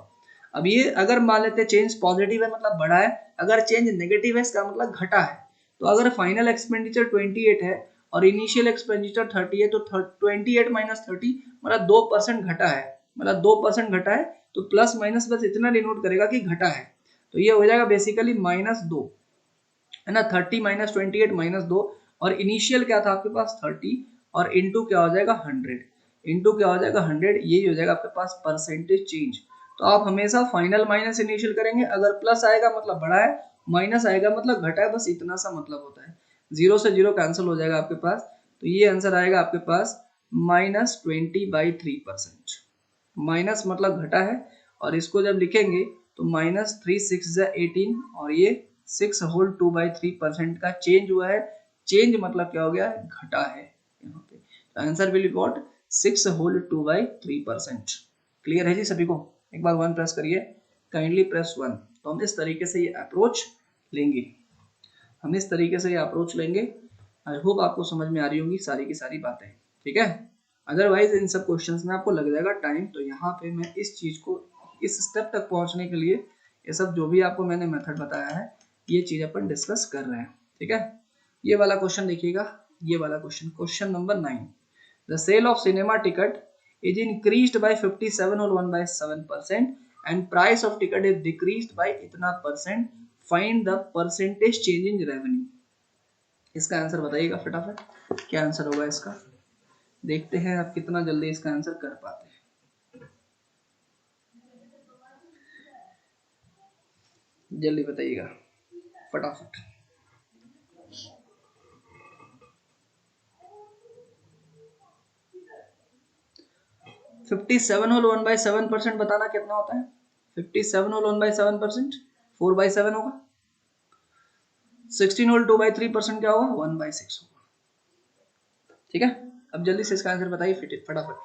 अब ये अगर मान लेते चेंज पॉजिटिव है मतलब बढ़ा है, अगर चेंज नेगेटिव है इसका मतलब घटा है, तो अगर फाइनल एक्सपेंडिचर 28 है और इनिशियल एक्सपेंडिचर 30 है तो 28 माइनस 30 मतलब 2% घटा है, मतलब 2% घटा है, तो प्लस माइनस बस इतना डिनोट करेगा कि घटा है। तो ये हो जाएगा बेसिकली -2 है ना, 30 माइनस 28 -2, और इनिशियल क्या था आपके पास 30 और इनटू क्या हो जाएगा 100, इनटू क्या हो जाएगा 100, यही हो जाएगा आपके पास परसेंटेज चेंज। तो आप हमेशा फाइनल माइनस इनिशियल करेंगे, अगर प्लस आएगा मतलब बढ़ा है, माइनस आएगा मतलब घटा है, बस इतना सा मतलब होता है। जीरो से जीरो कैंसिल हो जाएगा आपके पास, तो ये आंसर आएगा आपके पास -20/3%। माइनस मतलब घटा है, और इसको जब लिखेंगे तो -3 6 18, और ये 6 होल 2/3% का चेंज हुआ है। चेंज मतलब क्या हो गया है, घटा है यहाँ पे। Answer will be what, 6 whole 2/3%। Clear है जी सभी को? एक बार 1 प्रेस करिए, काइंडली प्रेस 1। तो हम इस तरीके से ये अप्रोच लेंगे, हम इस तरीके से ये अप्रोच लेंगे। आई होप आपको समझ में आ रही होंगी सारी की सारी बातें, ठीक है। अदरवाइज इन सब क्वेश्चंस में आपको लग जाएगा टाइम, तो यहाँ पे मैं इस चीज को, इस स्टेप तक पहुंचने के लिए ये सब जो भी आपको मैंने मेथड बताया है, ये चीज अपन डिस्कस कर रहे हैं, ठीक है। ये वाला क्वेश्चन देखिएगा, ये वाला question, question number 9। The sale of cinema ticket is increased by 57 or 1/7% and price of ticket is decreased by इतना percent, find the percentage change in revenue। इसका आंसर बताइएगा फटाफट, क्या आंसर होगा इसका। देखते हैं आप कितना जल्दी इसका आंसर कर पाते हैं, जल्दी बताइएगा फटाफट। फिफ्टी सेवन होल 1/7% बताना कितना होता है। 57 होल 1/7%, 4/7 होगा। 16 होल 2/3% क्या होगा, 1/6 होगा, ठीक है। अब जल्दी से इसका आंसर बताइए फटाफट।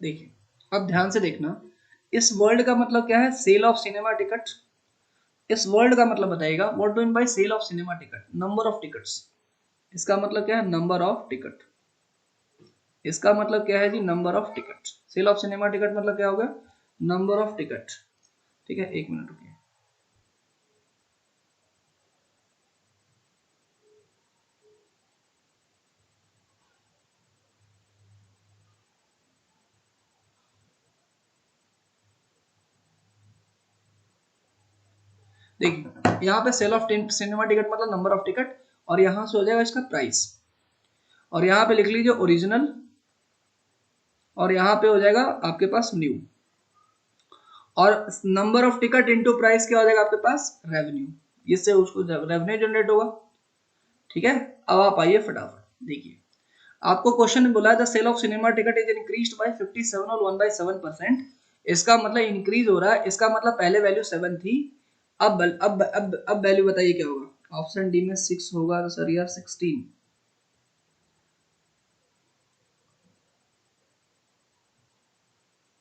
देखिए अब ध्यान से देखना, इस वर्ड का मतलब क्या है, सेल ऑफ सिनेमा टिकट। इस वर्ड का मतलब बताइएगा, what do mean by sale of cinema ticket, number of tickets. इसका मतलब क्या है, नंबर ऑफ टिकट। इसका मतलब क्या है जी, number of ticket. Sale of cinema ticket मतलब क्या होगा, नंबर ऑफ टिकट, ठीक है। एक मिनट रुकिए, देखिए यहाँ पे सेल ऑफ सिनेमा टिकट मतलब नंबर ऑफ टिकट, और यहां से हो जाएगा इसका प्राइस, और यहाँ पे लिख लीजिए ओरिजिनल, और यहाँ पे हो जाएगा आपके पास न्यू, और number of ticket into price क्या हो जाएगा आपके पास, रेवेन्यू। इससे उसको रेवेन्यू जनरेट होगा, ठीक है। अब आप आइए फटाफट देखिए, आपको क्वेश्चन में बोला है the sale of cinema ticket is increased by 57 और 1/7%। इसका मतलब इंक्रीज हो रहा है, इसका मतलब पहले वैल्यू 7 थी, अब वैल्यू बताइए क्या होगा। ऑप्शन डी में 6 होगा, तो सर यार 16,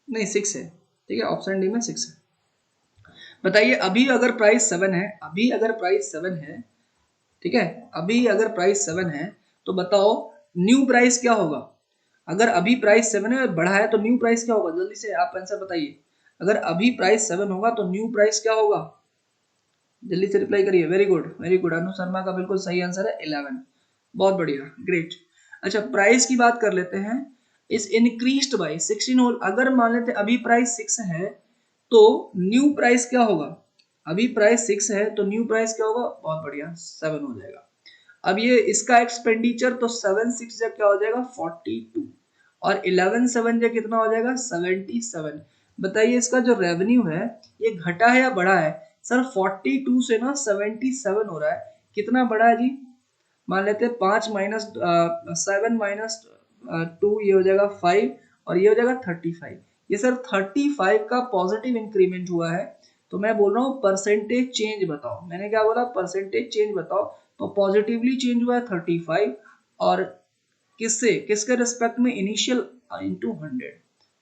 नहीं 6 है, ठीक है। ऑप्शन डी में 6 है। बताइए अभी अगर प्राइस 7 है, अभी अगर प्राइस 7 है, ठीक है, अभी अगर प्राइस 7 है, तो बताओ न्यू प्राइस क्या होगा। अगर अभी प्राइस 7 है बढ़ा है तो न्यू प्राइस क्या होगा, जल्दी से आप आंसर बताइए। अगर अभी प्राइस 7 होगा तो न्यू प्राइस क्या होगा, जल्दी से रिप्लाई करिए। वेरी गुड, वेरी गुड, अनु शर्मा का बिल्कुल सही आंसर है 11। बहुत बढ़िया, ग्रेट। अच्छा प्राइस की बात कर लेते हैं, इस इंक्रीज्ड बाय 16 होल, अगर मान लेते अभी प्राइस 6 है तो न्यू प्राइस क्या होगा, अभी प्राइस 6 है तो न्यू प्राइस क्या होगा, बहुत बढ़िया 7 हो जाएगा। अब ये इसका एक्सपेंडिचर, तो 7 6 जब क्या हो जाएगा 42, और 11 7 जब कितना हो जाएगा 77। बताइए इसका जो रेवेन्यू है ये घटा है या बढ़ा है। सर 42 से ना 77 हो रहा है, कितना बढ़ा है जी। मान लेते हैं 5 माइनस 7 माइनस 2, ये हो जाएगा 5, और ये हो जाएगा 35। ये सर 35 का पॉजिटिव इंक्रीमेंट हुआ है। तो मैं बोल रहा हूँ परसेंटेज चेंज बताओ। मैंने क्या बोला, परसेंटेज चेंज बताओ। तो पॉजिटिवली चेंज हुआ है 35, और किससे, किसके रिस्पेक्ट में, इनिशियल इंटू 100।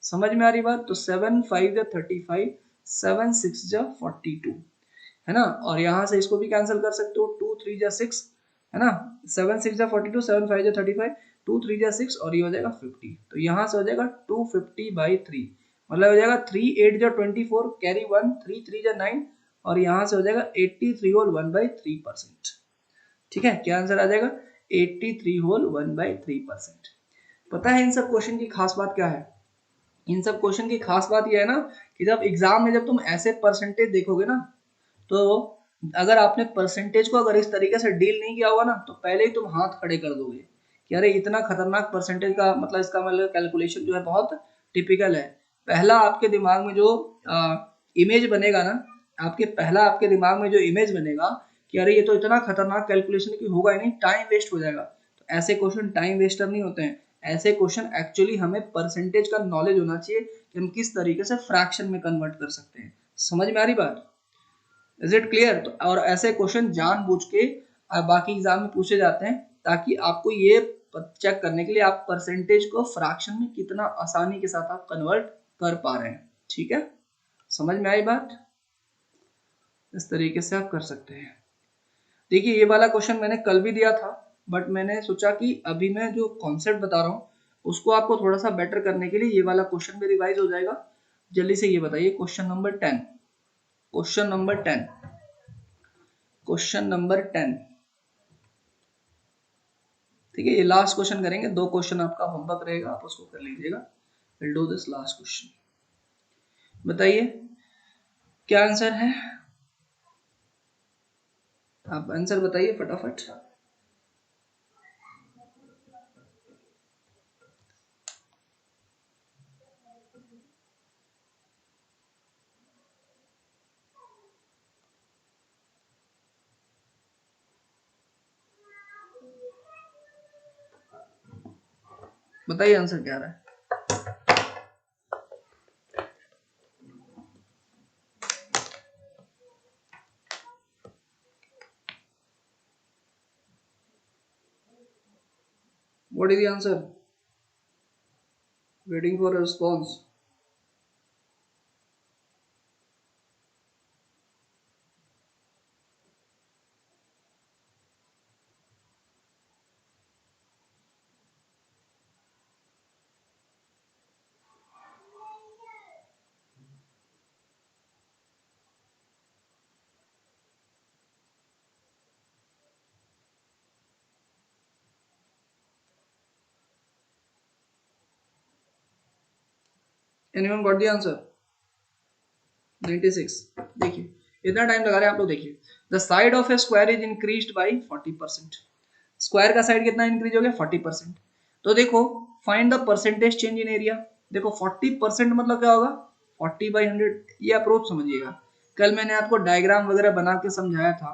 समझ में आ रही बात। तो 7 5 जा 35, 7 6 जा 42, है ना। और यहाँ से इसको भी कैंसिल कर सकते हो, 2 3 जा 6, है ना। 7 6 जा 42, 7 5 जा 35, 2 3 जा 6, और ये हो जाएगा 50। तो यहाँ से हो जाएगा 250/3, मतलब हो जाएगा 3 8 जा 24, कैरी 1, 3 3 जा 9, और यहाँ से हो जाएगा 83 होल 1/3%। ठीक है, क्या आंसर आ जाएगा, 83 होल 1/3%। पता है इन सब क्वेश्चन की खास बात क्या है। इन सब क्वेश्चन की खास बात यह है ना कि जब एग्जाम में जब तुम ऐसे परसेंटेज देखोगे ना, तो अगर आपने परसेंटेज को अगर इस तरीके से डील नहीं किया होगा ना, तो पहले ही तुम हाथ खड़े कर दोगे कि अरे इतना खतरनाक परसेंटेज का मतलब, इसका मतलब कैलकुलेशन जो है बहुत टिपिकल है। पहला आपके दिमाग में जो इमेज बनेगा ना, आपके दिमाग में जो इमेज बनेगा कि अरे ये तो इतना खतरनाक कैलकुलेशन की होगा ही नहीं, टाइम वेस्ट हो जाएगा। तो ऐसे क्वेश्चन टाइम वेस्टर नहीं होते हैं। ऐसे क्वेश्चन एक्चुअली हमें परसेंटेज का नॉलेज होना चाहिए कि हम किस तरीके से फ्रैक्शन में कन्वर्ट कर सकते हैं। समझ में आ रही बात, इज इट क्लियर। तो और ऐसे क्वेश्चन जानबूझ के बाकी एग्जाम में पूछे जाते हैं, ताकि आपको ये चेक करने के लिए आप परसेंटेज को फ्रैक्शन में कितना आसानी के साथ आप कन्वर्ट कर पा रहे हैं। ठीक है, समझ में आई बात। इस तरीके से आप कर सकते हैं। देखिए ये वाला क्वेश्चन मैंने कल भी दिया था, बट मैंने सोचा कि अभी मैं जो कॉन्सेप्ट बता रहा हूँ उसको आपको थोड़ा सा बेटर करने के लिए ये वाला क्वेश्चन भी रिवाइज हो जाएगा। जल्दी से ये बताइए, question number 10, question number 10, question number 10। ठीक है, ये लास्ट क्वेश्चन करेंगे, 2 क्वेश्चन आपका होमवर्क रहेगा, आप उसको कर लीजिएगा। Will do this last question. बताइए क्या आंसर है, आप आंसर बताइए फटाफट। बताइए आंसर क्या आ रहा है। What is the answer? Waiting for a response. Anyone got the answer? 96। देखिए इतना टाइम लगा रहे हैं आप लोग। देखिए the side of A square is increased bye 40%। Square का साइड कितना इंक्रीज हो गया, 40%। तो देखो find the percentage change in area. देखो 40% मतलब क्या होगा, 40/100। ये अप्रोच समझिएगा। कल मैंने आपको डायग्राम वगैरह बना के समझाया था,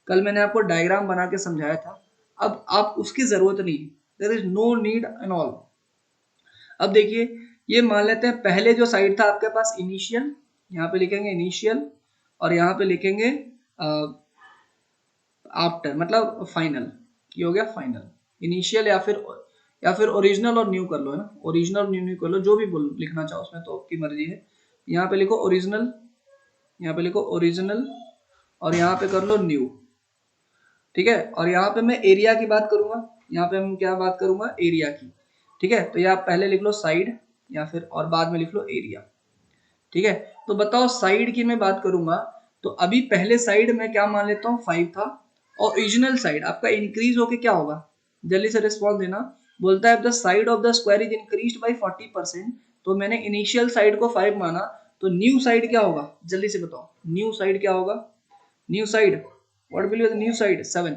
कल मैंने आपको डायग्राम बना के समझाया था। अब आप उसकी जरूरत नहीं, there is no need and all. अब देखिए ये मान लेते हैं पहले जो साइड था आपके पास इनिशियल, यहाँ पे लिखेंगे इनिशियल, और यहाँ पे लिखेंगे आफ्टर, मतलब फाइनल। ये हो गया फाइनल। इनिशियल या फिर ओरिजिनल और न्यू कर लो, है ना। ओरिजिनल न्यू कर लो, जो भी बोल लिखना चाहो उसमें तो आपकी मर्जी है। यहाँ पे लिखो ओरिजिनल, यहाँ पे लिखो ओरिजिनल, और यहाँ पे कर लो न्यू। ठीक है, और यहाँ पे मैं एरिया की बात करूंगा। यहाँ पे हम क्या बात करूंगा, एरिया की। ठीक है, तो ये आप पहले लिख लो साइड, या फिर और बाद में लिख लो एरिया। ठीक है, तो बताओ साइड की मैं बात करूंगा, तो अभी पहले साइड में क्या मान लेता हूँ 5 था, और ओरिजिनल साइड आपका इंक्रीज होके क्या होगा, जल्दी से रिस्पॉन्स देना। बोलता है the side of the square is increased bye 40%। तो मैंने इनिशियल साइड को 5 माना, तो न्यू साइड क्या होगा, जल्दी से बताओ न्यू साइड क्या होगा। New side, what will be the new side, 7।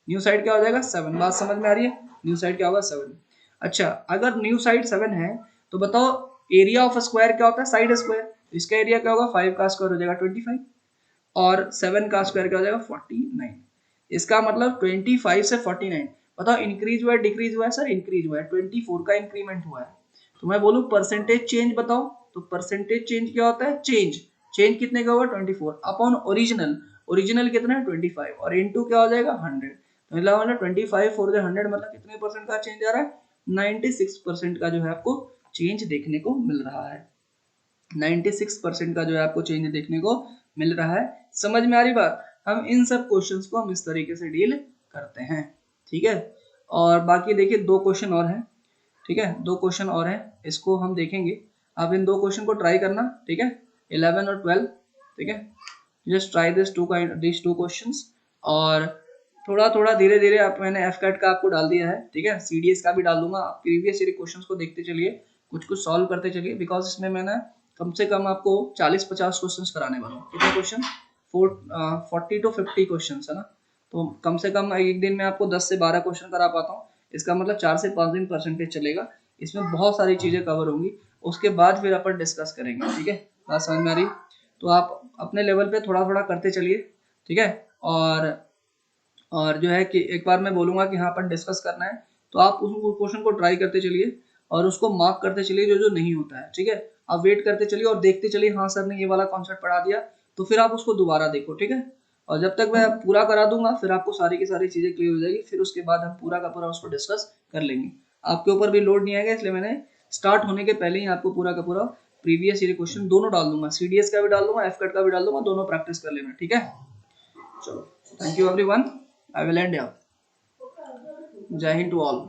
New side क्या हो जाएगा, 7। बात समझ में आ रही है, न्यू साइड क्या होगा, 7। अच्छा, अगर न्यू साइड 7 है तो बताओ एरिया ऑफ स्क्वायर क्या होता है, साइड स्क्वायर। तो इसका एरिया क्या होगा, 5 का स्क्वायर हो जाएगा 25, और 7 का स्क्वायर क्या हो जाएगा 49। इसका मतलब 25 से 49। बताओ इंक्रीज हुआ है डिक्रीज हुआ है, सर इंक्रीज हुआ है, 24 का इंक्रीमेंट हुआ है। तो मैं बोलूं परसेंटेज चेंज बताओ, तो परसेंटेज चेंज क्या होता है, चेंज चेंज कितने का होगा 24 अपॉन ओरिजिनल, ओरिजिनल कितना है 25 और इनटू क्या हो जाएगा 100, तो मतलब 25 फॉर द 100 मतलब कितने परसेंट का चेंज आ रहा है 96% का जो है आपको चेंज देखने को मिल रहा है। 96% का जो है आपको चेंज देखने को मिल रहा है। समझ में आ रही बात? हम इन सब क्वेश्चंस को हम इस तरीके से डील करते हैं, ठीक है। और बाकी देखिए दो क्वेश्चन और हैं, ठीक है, दो क्वेश्चन और हैं, इसको हम देखेंगे। आप इन दो क्वेश्चन को ट्राई करना, ठीक है, 11 और 12, ठीक है। Just try this two questions और थोड़ा थोड़ा धीरे धीरे आप, मैंने एफ कैट का आपको डाल दिया है, ठीक है, सीडीएस का भी डाल दूंगा। आप प्रीवियस ईयर क्वेश्चंस को देखते चलिए, कुछ कुछ सॉल्व करते चलिए, बिकॉज इसमें मैंने कम से कम आपको 40-50 क्वेश्चंस कराने वाला हूँ। कितने क्वेश्चन? 40 to 50 क्वेश्चन है ना, तो कम से कम एक दिन में आपको 10 से 12 क्वेश्चन करा पाता हूँ, इसका मतलब 4 से 5 दिन परसेंटेज चलेगा। इसमें बहुत सारी चीजें कवर होंगी, उसके बाद फिर अपन डिस्कस करेंगे, ठीक है। बात समझ में आ रही? तो आप अपने लेवल पे थोड़ा थोड़ा करते चलिए, ठीक है। और जो है कि एक बार मैं बोलूंगा कि हाँ अपन डिस्कस करना है, तो आप उस क्वेश्चन को ट्राई करते चलिए और उसको मार्क करते चलिए जो जो नहीं होता है, ठीक है। आप वेट करते चलिए और देखते चलिए, हाँ सर ने ये वाला कॉन्सेप्ट पढ़ा दिया, तो फिर आप उसको दोबारा देखो, ठीक है। और जब तक मैं पूरा करा दूंगा फिर आपको सारी की सारी चीजें क्लियर हो जाएगी, फिर उसके बाद हम पूरा का पूरा उसको डिस्कस कर लेंगे। आपके ऊपर भी लोड नहीं आएगा, इसलिए मैंने स्टार्ट होने के पहले ही आपको पूरा का पूरा प्रीवियस ईयर क्वेश्चन दोनों डाल दूंगा, सीडीएस का भी डाल दूंगा, एफकट का भी डाल दूंगा, दोनों प्रैक्टिस कर लेना, ठीक है। चलो, thank you everyone, I will and here. जय हिंद टू ऑल।